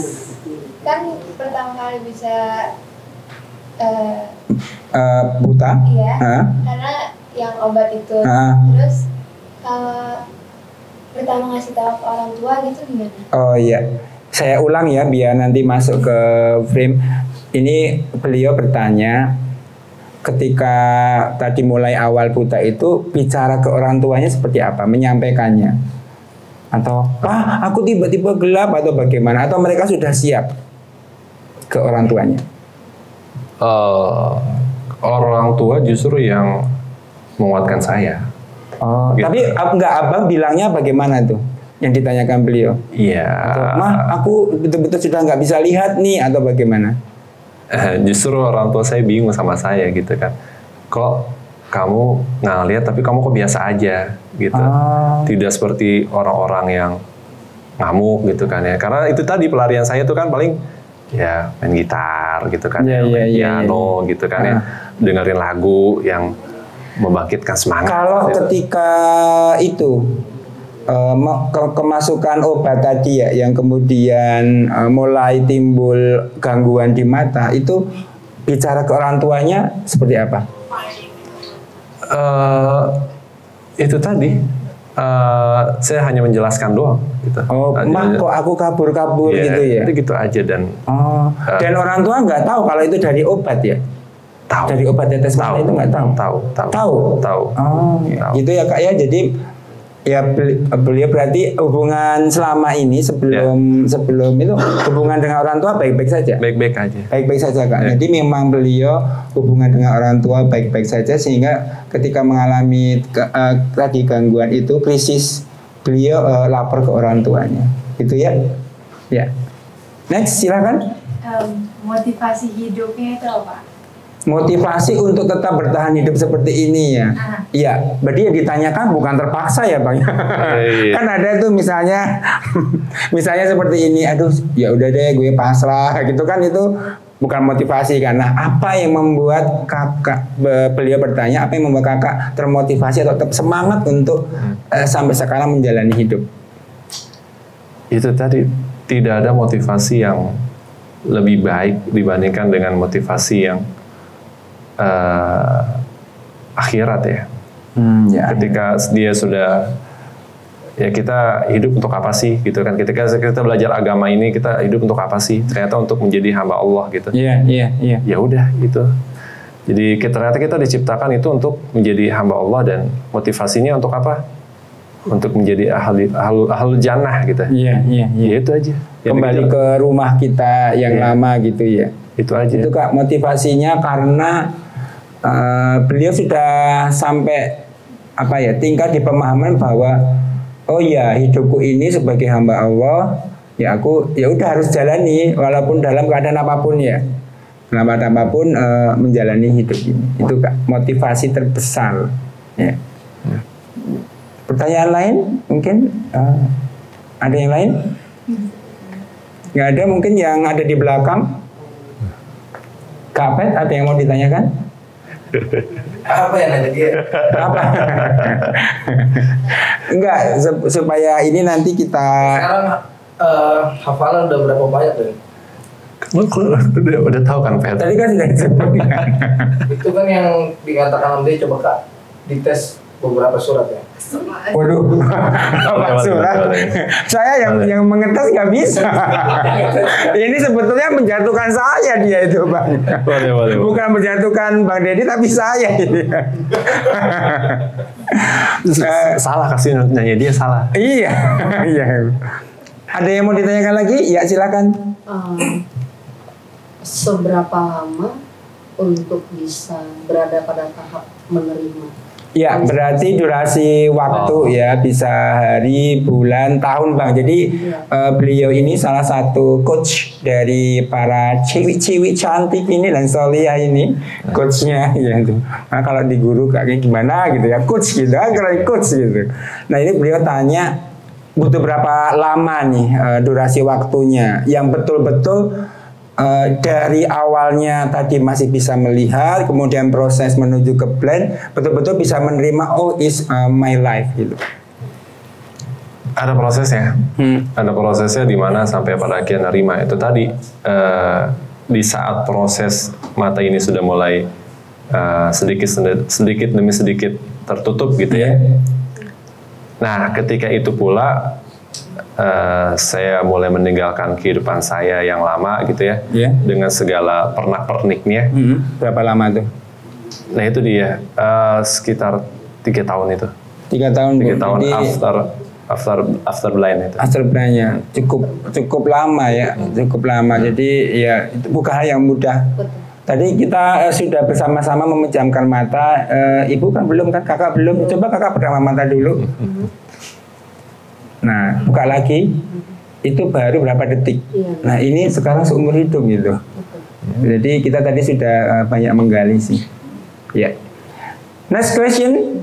kan pertama kali bisa buta? Iya. Karena yang obat itu. Terus kalau pertama ngasih tahu ke orang tua gitu gimana? Oh iya. Saya ulang ya biar nanti masuk ke frame. Ini beliau bertanya, ketika tadi mulai awal buta itu bicara ke orang tuanya seperti apa, menyampaikannya, atau aku tiba-tiba gelap atau bagaimana, atau mereka sudah siap ke orang tuanya? Orang tua justru yang menguatkan saya. Gitu. Tapi enggak, abang bilangnya bagaimana tuh? Yang ditanyakan beliau. Iya. Mah, aku betul-betul sudah nggak bisa lihat nih, atau bagaimana? Justru orang tua saya bingung sama saya gitu kan. Kok kamu nggak lihat tapi kamu kok biasa aja gitu. Tidak seperti orang-orang yang ngamuk gitu kan ya. Karena itu tadi pelarian saya tuh kan paling ya main gitar gitu kan, main piano gitu kan ya. Dengerin lagu yang membangkitkan semangat. Kalau gitu. ketika itu kemasukan obat tadi ya, yang kemudian mulai timbul gangguan di mata, itu bicara ke orang tuanya seperti apa? Itu tadi saya hanya menjelaskan doang gitu. Mah kok aku kabur-kabur gitu ya? Itu gitu aja dan. Dan orang tua nggak tahu kalau itu dari obat ya? Tahu. Dari obat tetes mata itu nggak tahu? Tahu. Gitu ya Kak ya. Jadi ya beliau berarti hubungan selama ini sebelum itu hubungan dengan orang tua baik-baik saja. Baik-baik aja. Baik-baik saja Kak. Jadi memang beliau hubungan dengan orang tua baik-baik saja, sehingga ketika mengalami tadi gangguan itu, krisis, beliau lapor ke orang tuanya. Itu ya. Ya. Next, silakan. Motivasi hidupnya itu apa? Motivasi untuk tetap bertahan hidup seperti ini ya. Iya, berarti yang ditanyakan bukan terpaksa ya Bang. Kan ada tuh misalnya seperti ini, aduh ya udah deh gue pasrah gitu kan, itu bukan motivasi. Karena apa yang membuat kakak, beliau bertanya, apa yang membuat kakak termotivasi atau tetap semangat untuk sampai sekarang menjalani hidup? Itu tadi, tidak ada motivasi yang lebih baik dibandingkan dengan motivasi yang akhirat ya. Ketika dia sudah, ya kita hidup untuk apa sih gitu kan? Ketika kita belajar agama ini, kita hidup untuk apa sih? Ternyata untuk menjadi hamba Allah gitu. Iya. Ya udah gitu. Jadi ternyata kita diciptakan itu untuk menjadi hamba Allah, dan motivasinya untuk apa? Untuk menjadi ahlu jannah gitu. Iya. Ya itu aja. Kembali ke rumah kita yang lama gitu ya. Itu aja. Itu Kak motivasinya, karena beliau sudah sampai tingkat di pemahaman bahwa oh ya, hidupku ini sebagai hamba Allah, ya aku ya udah harus jalani walaupun dalam keadaan apapun ya. Dalam keadaan apapun menjalani hidup ini. Itu Kak motivasi terbesar ya. Pertanyaan lain mungkin ada yang lain? Nggak ada, mungkin yang ada di belakang. Kak Pet, ada yang mau ditanyakan? Apa yang ada dia? Apa? Enggak, supaya ini nanti kita. Sekarang hafalan udah berapa banyak tuh? Udah tahu kan Pet? Tadi kan sudah disebutkan. Itu kan yang dikatakan dia, coba Kak dites beberapa surat ya. Waduh, apa surat? Saya yang mengetes nggak bisa. Ini sebetulnya menjatuhkan saya dia itu Bang. Boleh. Bukan menjatuhkan Bang Deddy, tapi saya. Salah kasih nanya dia salah. Iya. Ada yang mau ditanyakan lagi? Ya silakan. Seberapa lama untuk bisa berada pada tahap menerima? Ya, berarti durasi waktu ya bisa hari, bulan, tahun Bang. Jadi beliau ini salah satu coach dari para cewek-cewek cantik ini dan solihah ini, coachnya ya itu. Nah, kalau di guru kayak gimana gitu ya, coach gitu, coach gitu. Nah ini beliau tanya butuh berapa lama nih durasi waktunya yang betul-betul dari awalnya tadi masih bisa melihat, kemudian proses menuju ke blend, betul-betul bisa menerima oh is my life gitu. Ada prosesnya, ada prosesnya di mana sampai pada akhirnya nerima itu tadi. Di saat proses mata ini sudah mulai sedikit demi sedikit tertutup gitu ya. Nah ketika itu pula saya mulai meninggalkan kehidupan saya yang lama gitu ya, dengan segala pernak-perniknya. Berapa lama tuh? Nah itu dia, sekitar 3 tahun itu. 3 tahun. 3 tahun Jadi, after blind itu. after blind-nya cukup lama ya, cukup lama. Jadi ya itu bukan hal yang mudah. Betul. Tadi kita sudah bersama-sama memejamkan mata. Ibu kan belum kan, kakak belum. Coba kakak pejamkan mata dulu. Nah, buka lagi. Itu baru berapa detik. Iya. Nah, ini sekarang seumur hidup gitu. Jadi kita tadi sudah banyak menggali sih. Ya. Next question.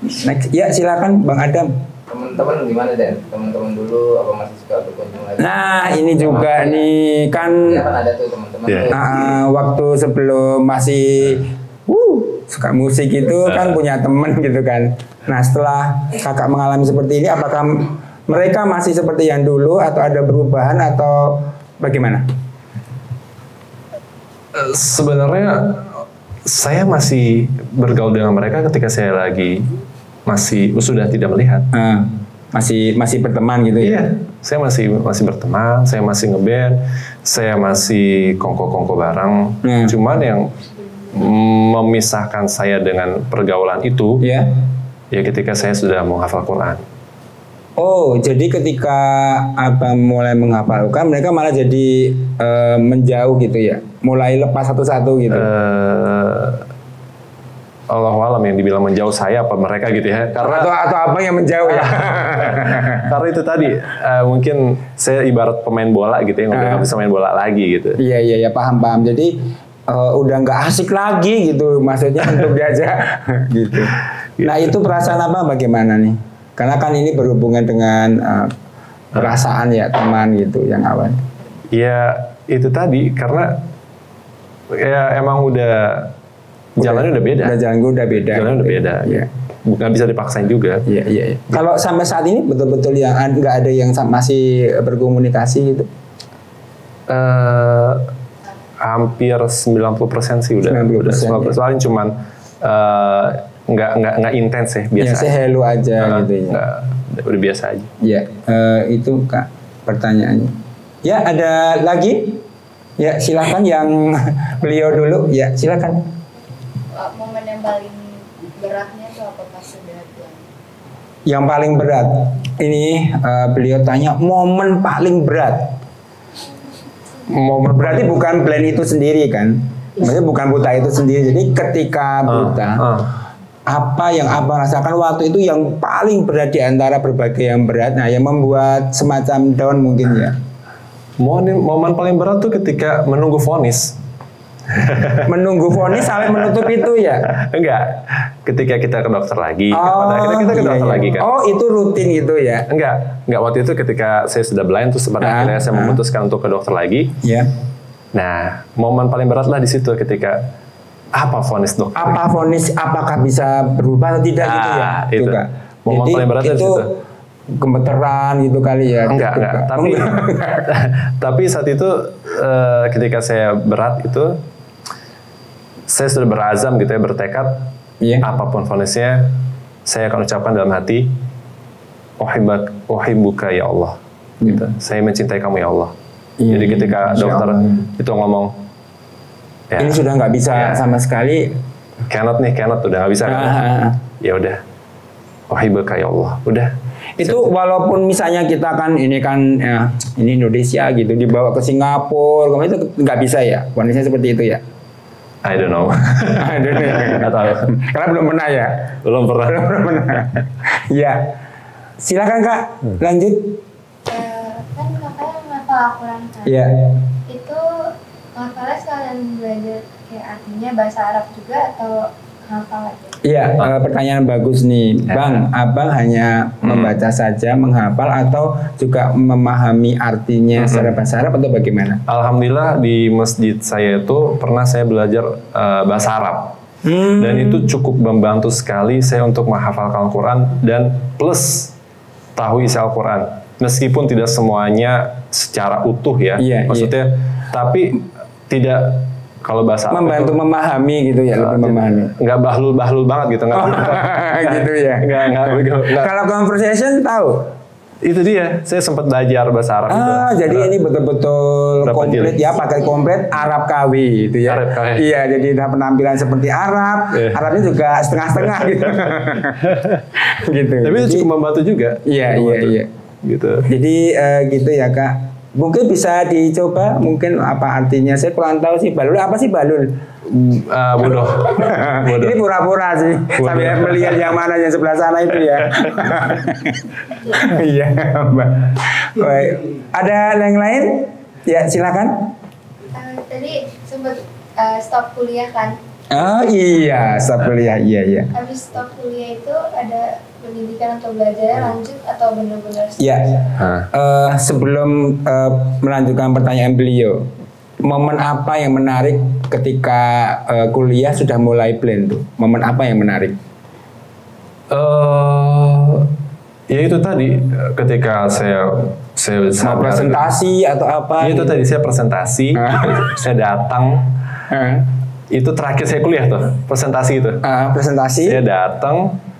Next. Ya, silakan Bang Adam. Teman-teman gimana Den? Teman-teman dulu apa masih suka berkunjung lagi? Nah, ini juga nih kan Ya kan ada tuh teman-teman. Yeah. waktu sebelum masih suka musik itu kan punya temen gitu kan. Nah, setelah kakak mengalami seperti ini, apakah mereka masih seperti yang dulu atau ada perubahan atau bagaimana? Sebenarnya saya masih bergaul dengan mereka ketika saya lagi masih sudah tidak melihat. Masih berteman gitu ya? Iya, saya masih berteman, saya masih ngeband, saya masih kongko-kongko bareng. Cuman yang memisahkan saya dengan pergaulan itu, ya ketika saya sudah menghafal Quran. Oh, jadi ketika Abang mulai menghafalkan, mereka malah jadi menjauh gitu ya? Mulai lepas satu-satu gitu? Allahualam yang dibilang menjauh saya apa mereka gitu ya? Karena atau Abang yang menjauh ya? Karena itu tadi mungkin saya ibarat pemain bola gitu ya, udah nggak bisa main bola lagi gitu. Iya paham. Jadi udah nggak asik lagi gitu, maksudnya untuk diajak gitu. Nah itu perasaan Abang bagaimana nih? Karena kan ini berhubungan dengan perasaan ya teman gitu yang awal. Iya itu tadi karena ya emang jalannya udah beda. Jalannya udah beda. Jalannya udah beda. Iya. Nggak bisa dipaksain juga. Iya. Kalau sampai saat ini betul-betul yang nggak ada yang masih berkomunikasi gitu? Hampir 90% sih udah. 90%. Soalnya cuman nggak intens ya, biasa. Ya, saya hello aja gitu ya. Udah biasa aja. Ya, itu Kak pertanyaannya. Ya, ada lagi? Ya, silakan yang beliau dulu. Ya, silakan. Momen yang paling beratnya itu apa pas sudah pulang? Yang paling berat. Ini beliau tanya momen paling berat. Berarti bukan plan itu sendiri kan? Maksudnya bukan buta itu sendiri. Jadi ketika buta, apa yang Abang rasakan waktu itu yang paling berat di antara berbagai yang berat? Nah, yang membuat semacam down mungkin ya. Momen paling berat tuh ketika menunggu vonis. Menunggu vonis sampai menutup itu ya? Enggak. Ketika kita ke dokter lagi. Kita ke dokter lagi kan. Oh, itu rutin gitu ya? Enggak waktu itu ketika saya sudah blind terus pada akhirnya saya memutuskan untuk ke dokter lagi. Iya. Nah, momen paling berat lah di situ ketika apa vonis dokter? Apa vonis? Apakah bisa berubah atau tidak gitu ya? Itu. Momen jadi, paling berat itu di situ. Gemeteran gitu kali ya? Enggak. Tapi saat itu ketika saya berat itu saya sudah berazam gitu ya, bertekad apapun vonisnya saya akan ucapkan dalam hati uhibbuka ya Allah gitu. Saya mencintai kamu ya Allah. Jadi ketika dokter itu ngomong ya, ini sudah nggak bisa sama sekali, cannot udah nggak bisa kan? Ya udah uhibbuka ya Allah udah. Itu walaupun misalnya kita kan ini Indonesia gitu dibawa ke Singapura, itu nggak bisa ya? Vonisnya seperti itu ya? I don't know. Nggak tahu. Karena belum pernah ya? Belum pernah. Ya. Silakan Kak, lanjut. Kan kakak yang ngafal Al-Quran kan? Iya. Itu ngafalnya sekalian belajar kayak artinya bahasa Arab juga atau ngafal aja? Iya, pertanyaan bagus nih, Bang. Abang hanya membaca saja, menghafal atau juga memahami artinya secara bahasa Arab atau bagaimana? Alhamdulillah di masjid saya itu pernah saya belajar bahasa Arab. Dan itu cukup membantu sekali saya untuk menghafalkan Al-Quran dan plus tahu isi Al-Quran. Meskipun tidak semuanya secara utuh ya, maksudnya, tapi tidak. Kalau bahasa membantu itu, memahami gitu ya, lebih memahami. Nggak bahlul banget gitu, nggak. Gitu ya. Nggak. Kalau conversation tahu? Itu dia, saya sempat belajar bahasa Arab itu. Jadi ini betul-betul komplit ya, pakai komplit Arab KW itu ya. Arab KW. Iya, jadi penampilan seperti Arab, Arabnya juga setengah-setengah gitu. Gitu. Tapi itu cukup membantu juga. Iya. Gitu. Jadi gitu ya Kak. Mungkin bisa dicoba, mungkin apa artinya? Saya kurang tahu sih balul. Apa sih balul? Bodoh. Ini pura-pura sih. Sambil melihat yang mana yang sebelah sana itu ya. Iya, Mbak. Baik. Ada yang lain? Ya, silakan. Tadi sempat stop kuliah kan? Oh iya, stop kuliah. Iya. Habis stop kuliah itu ada pendidikan atau belajar lanjut atau benar-benar? Iya. Sebelum melanjutkan pertanyaan beliau, momen apa yang menarik ketika kuliah sudah mulai blend tuh? Momen apa yang menarik? Ya itu tadi ketika saya mau presentasi atau apa? Ya, itu tadi saya presentasi, saya datang. Itu terakhir saya kuliah tuh, presentasi itu. Presentasi.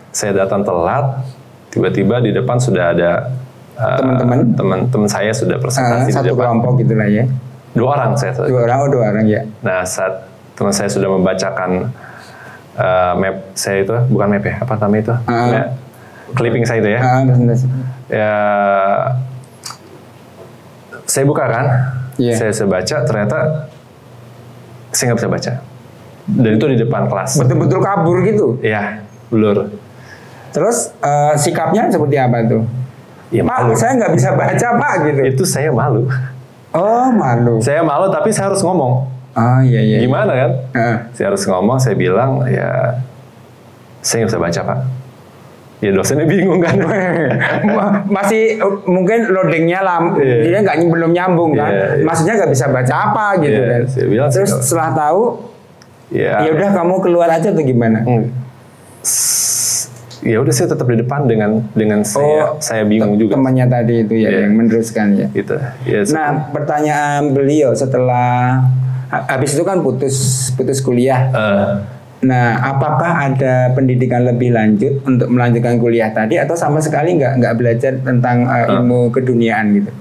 Saya datang telat. Tiba-tiba di depan sudah ada teman-teman saya sudah presentasi satu di depan. Kelompok gitulah ya. Dua orang dua orang ya. Nah, saat teman saya sudah membacakan map saya itu, bukan map ya, apa namanya itu? Clipping saya itu ya. Ya, saya buka kan, saya baca, ternyata saya nggak bisa baca. Dan itu di depan kelas. Betul-betul kabur gitu? Iya, blur. Terus sikapnya seperti apa tuh? Ya, Pak, malu. saya nggak bisa baca Pak gitu. Itu saya malu. Oh, malu. Saya malu tapi saya harus ngomong. Oh iya. Gimana kan? Saya harus ngomong, saya bilang ya saya nggak bisa baca Pak. Ya dosennya bingung kan. Masih mungkin loadingnya dia belum nyambung kan. Maksudnya nggak bisa baca apa gitu kan. Saya bilang, terus setelah tahu, ya udah kamu keluar aja tuh gimana? Ya udah saya tetap di depan dengan saya bingung juga. Temannya tadi itu ya yang meneruskan ya. Gitu. Ya, nah pertanyaan beliau setelah habis itu kan putus kuliah. Nah, apakah ada pendidikan lebih lanjut untuk melanjutkan kuliah tadi atau sama sekali nggak belajar tentang ilmu keduniaan gitu?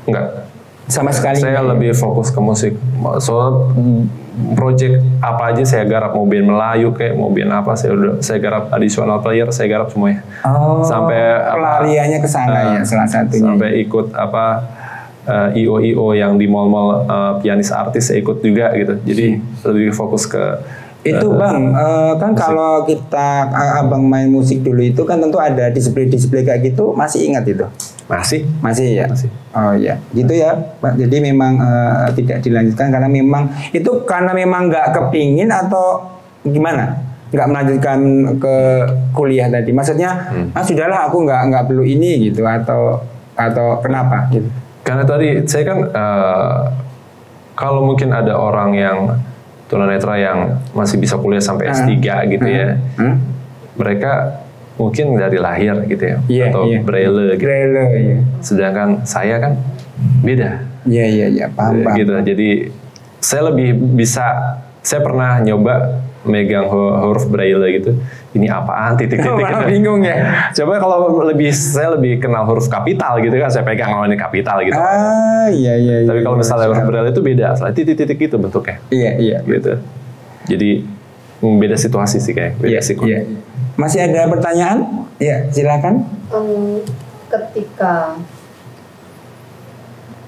Enggak. Sama sekali. Saya lebih fokus ke musik. Soal project apa aja saya garap, mau band Melayu kayak mau band apa saya garap, additional player saya garap semuanya. Sampai pelariannya ke sana ya salah satunya. Sampai ikut IO yang di mall-mall pianis artis saya ikut juga gitu. Jadi lebih fokus ke itu Bang, kan musik. Kalau kita abang main musik dulu itu kan tentu ada display kayak gitu, masih ingat itu? Masih ya? Masih. Oh iya, gitu ya Pak. Jadi memang tidak dilanjutkan karena memang nggak kepingin atau gimana? Nggak melanjutkan ke kuliah tadi? Maksudnya, sudahlah aku nggak perlu ini gitu atau kenapa gitu? Karena tadi saya kan kalau mungkin ada orang yang tunanetra yang masih bisa kuliah sampai S3 gitu ya. Mereka mungkin dari lahir gitu ya. Atau braille gitu. Braille, sedangkan saya kan beda. Iya, paham. Gitu. Jadi saya lebih bisa, saya pernah nyoba megang huruf braille gitu. Ini apaan titik-titik gitu. Bingung ya. Coba kalau saya lebih kenal huruf kapital gitu kan, saya pegang ini kapital gitu. Iya. Tapi kalau misalnya huruf braille itu beda, soalnya titik-titik gitu bentuknya. Iya. Gitu. Jadi beda situasi sih kayak. Beda Iya. Masih ada pertanyaan? Ya, silakan. Ketika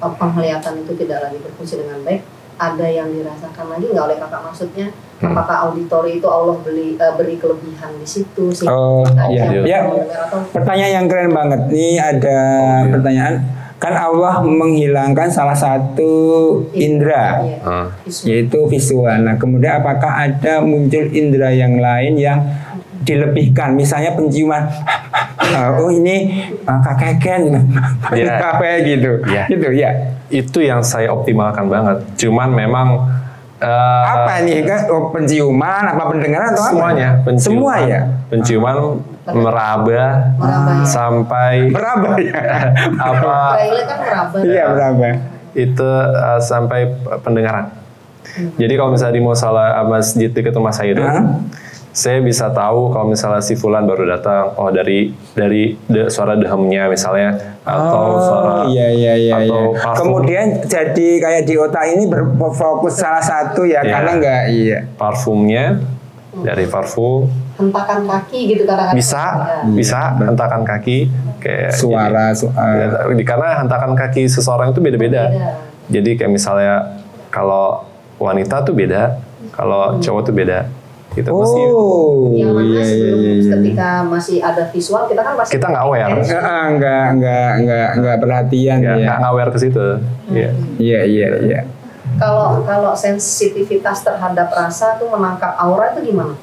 penglihatan itu tidak lagi berfungsi dengan baik, ada yang dirasakan lagi nggak oleh kakak, maksudnya apakah auditori itu Allah beri kelebihan di situ sih? Pertanyaan yang keren banget. Ini ada pertanyaan, kan Allah menghilangkan salah satu indera, yaitu visual. Nah, kemudian apakah ada muncul indera yang lain yang dilebihkan, misalnya penciuman? Ini kakeken gitu. Gitu ya. Itu yang saya optimalkan banget. Cuman memang apa nih kan? Penciuman, apa pendengaran atau semuanya, apa? Semua ya. Penciuman, meraba sampai meraba ya. Apa? Kan meraba. Iya, meraba. Itu sampai pendengaran. Jadi kalau misalnya di musola masjid dekat rumah saya itu, saya bisa tahu kalau misalnya si fulan baru datang, oh dari suara dehemnya misalnya, atau suara atau parfum. Kemudian jadi kayak di otak ini berfokus salah satu ya, karena enggak parfumnya dari parfum, hentakan kaki gitu kadang-kadang. bisa hentakan kaki kayak suara. Karena hentakan kaki seseorang itu beda-beda. Jadi kayak misalnya kalau wanita tuh beda, kalau cowok tuh beda. Gitu, yang mana ketika masih ada visual kita kan pasti kita nggak aware, nggak perhatian, nggak aware ke situ. Iya. Kalau sensitivitas terhadap rasa tuh menangkap aura itu gimana?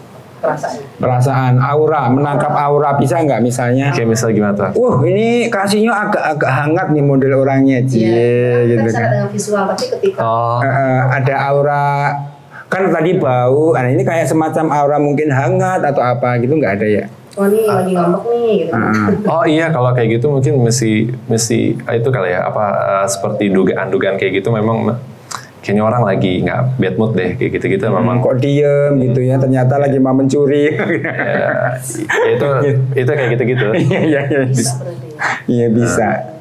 Perasaan aura, menangkap aura bisa nggak misalnya? Kayak misalnya gimana tuh? Ini kasihnya agak hangat nih model orangnya, gitu kan. Kan. Dengan visual, tapi ketika ada aura. Kan tadi bau, ini kayak semacam aura mungkin hangat atau apa gitu, nggak ada ya? Oh ini lagi ngambek nih gitu. Oh iya, kalau kayak gitu mungkin mesti itu kali ya, seperti dugaan kayak gitu memang kayaknya orang lagi nggak bad mood deh kayak gitu memang. Kok diem gitu ya, ternyata lagi mau mencuri. itu kayak gitu. Iya bisa.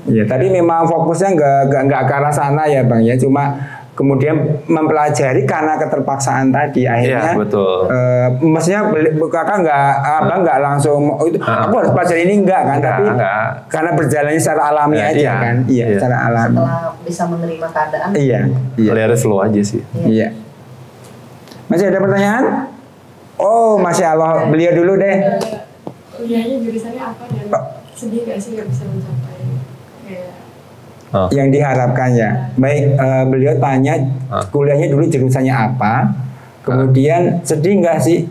Iya, tadi memang fokusnya nggak ke arah sana ya Bang ya, cuma kemudian mempelajari karena keterpaksaan tadi akhirnya. Iya, betul. Maksudnya kakak nggak langsung itu aku harus pelajari ini enggak kan, tapi karena berjalannya secara alami aja kan. Iya, secara alami. Setelah bisa menerima keadaan. Iya. Lihat flow aja sih. Iya. Masih ada pertanyaan? Oh, Masya Allah, beliau dulu deh. Kuliahnya jurusannya apa dan sedih gak sih gak bisa mencapai kayak yang diharapkan ya. Baik, beliau tanya kuliahnya dulu jurusannya apa, kemudian sedih nggak sih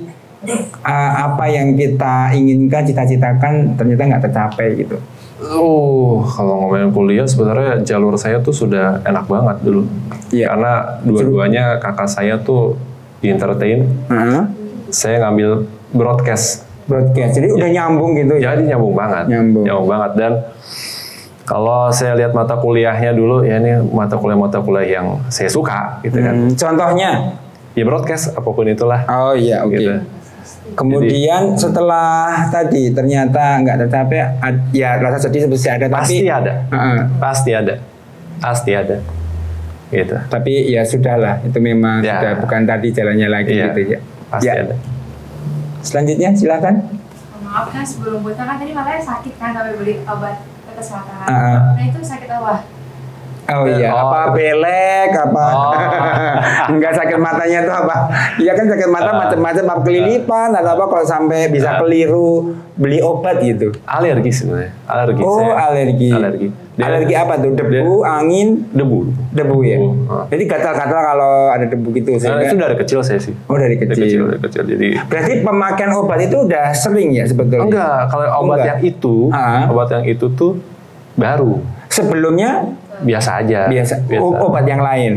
apa yang kita inginkan, cita-citakan ternyata nggak tercapai gitu. Kalau ngomongin kuliah sebenarnya jalur saya tuh sudah enak banget dulu. Karena dua-duanya kakak saya tuh di entertain, saya ngambil broadcast. Jadi udah nyambung gitu ya? Jadi nyambung banget. Dan kalau saya lihat mata kuliahnya dulu, ya ini mata kuliah yang saya suka, gitu kan. Contohnya? Ya broadcast, apapun itulah. Oh iya, oke. Gitu. Kemudian setelah tadi ternyata nggak tercapai, ya rasa sedih pasti ada. Pasti ada. Pasti ada. Gitu. Tapi ya sudahlah, itu memang sudah bukan tadi jalannya lagi gitu ya. Pasti ada. Selanjutnya silakan. Maaf kan sebelum buta kan tadi makanya sakit kan sampai beli obat kesehatan. Nah itu sakit apa? Oh iya, apa belek, apa enggak sakit matanya itu apa? Iya kan sakit mata macam-macam, apa kelilipan atau apa kalau sampai bisa keliru beli obat gitu. Alergi sebenarnya, alergi. Alergi apa tuh? Debu, angin, debu ya. Jadi gatal-gatal kalau ada debu gitu. Itu dari kecil saya sih. Oh dari kecil. Jadi berarti pemakaian obat itu udah sering ya sebetulnya? Enggak, kalau obat yang itu tuh baru. Sebelumnya biasa aja. Obat yang lain.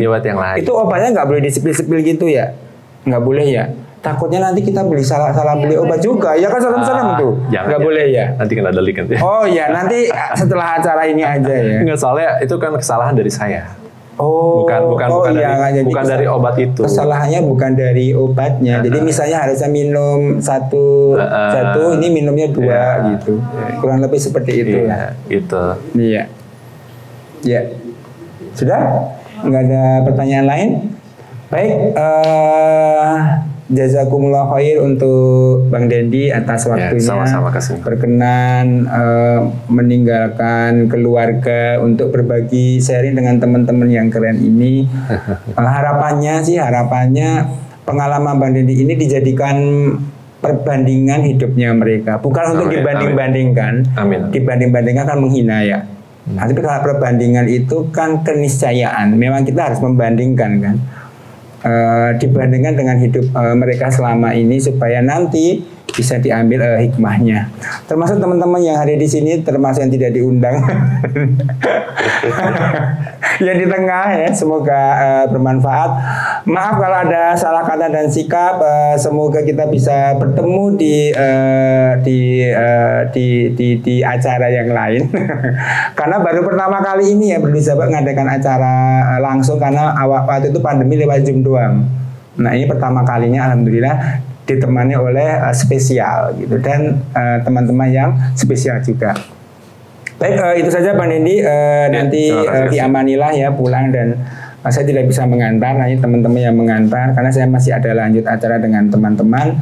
Itu obatnya nggak boleh disepil-sepil gitu ya? Nggak boleh ya? Takutnya nanti kita salah beli obat juga, ya kan serem-serem tuh. Nggak boleh ya? Nanti kena delik nanti. Oh ya, nanti setelah acara ini aja ya. Nggak, soalnya itu kan kesalahan dari saya. Bukan dari obat itu. Kesalahannya bukan dari obatnya. Jadi misalnya harusnya minum satu, ini minumnya 2 gitu. Kurang lebih seperti itu ya. Gitu. Iya. Ya. Sudah? Nggak ada pertanyaan lain? Baik, jazakumullah khair untuk Bang Dendi atas waktunya. Sama-sama, kasih. Berkenan meninggalkan keluarga untuk berbagi sharing dengan teman-teman yang keren ini. Harapannya pengalaman Bang Dendi ini dijadikan perbandingan hidupnya mereka. Bukan untuk dibanding-bandingkan. Dibanding-bandingkan kan menghina ya. Tapi kalau perbandingan itu kan keniscayaan. Memang kita harus membandingkan kan. Dibandingkan dengan hidup mereka selama ini supaya nanti bisa diambil hikmahnya. Termasuk teman-teman yang hari di sini, termasuk yang tidak diundang, yang di tengah ya. Semoga bermanfaat. Maaf kalau ada salah kata dan sikap. Semoga kita bisa bertemu di acara yang lain. Karena baru pertama kali ini ya Berdua Sahabat mengadakan acara langsung karena waktu itu pandemi lewat Zoom doang. Nah ini pertama kalinya alhamdulillah ditemani oleh spesial gitu dan teman-teman yang spesial juga. Baik, itu saja Pak Nindi. Nanti diamanilah ya pulang dan saya tidak bisa mengantar, nanti teman-teman yang mengantar karena saya masih ada lanjut acara dengan teman-teman.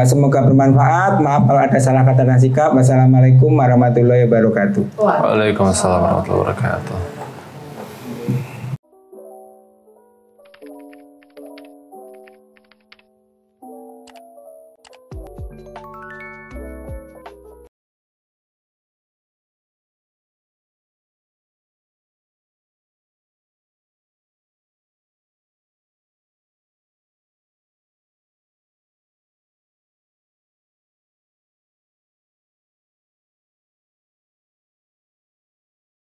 Semoga bermanfaat. Maaf kalau ada salah kata dan sikap. Wassalamualaikum warahmatullahi wabarakatuh. Waalaikumsalam warahmatullahi wabarakatuh.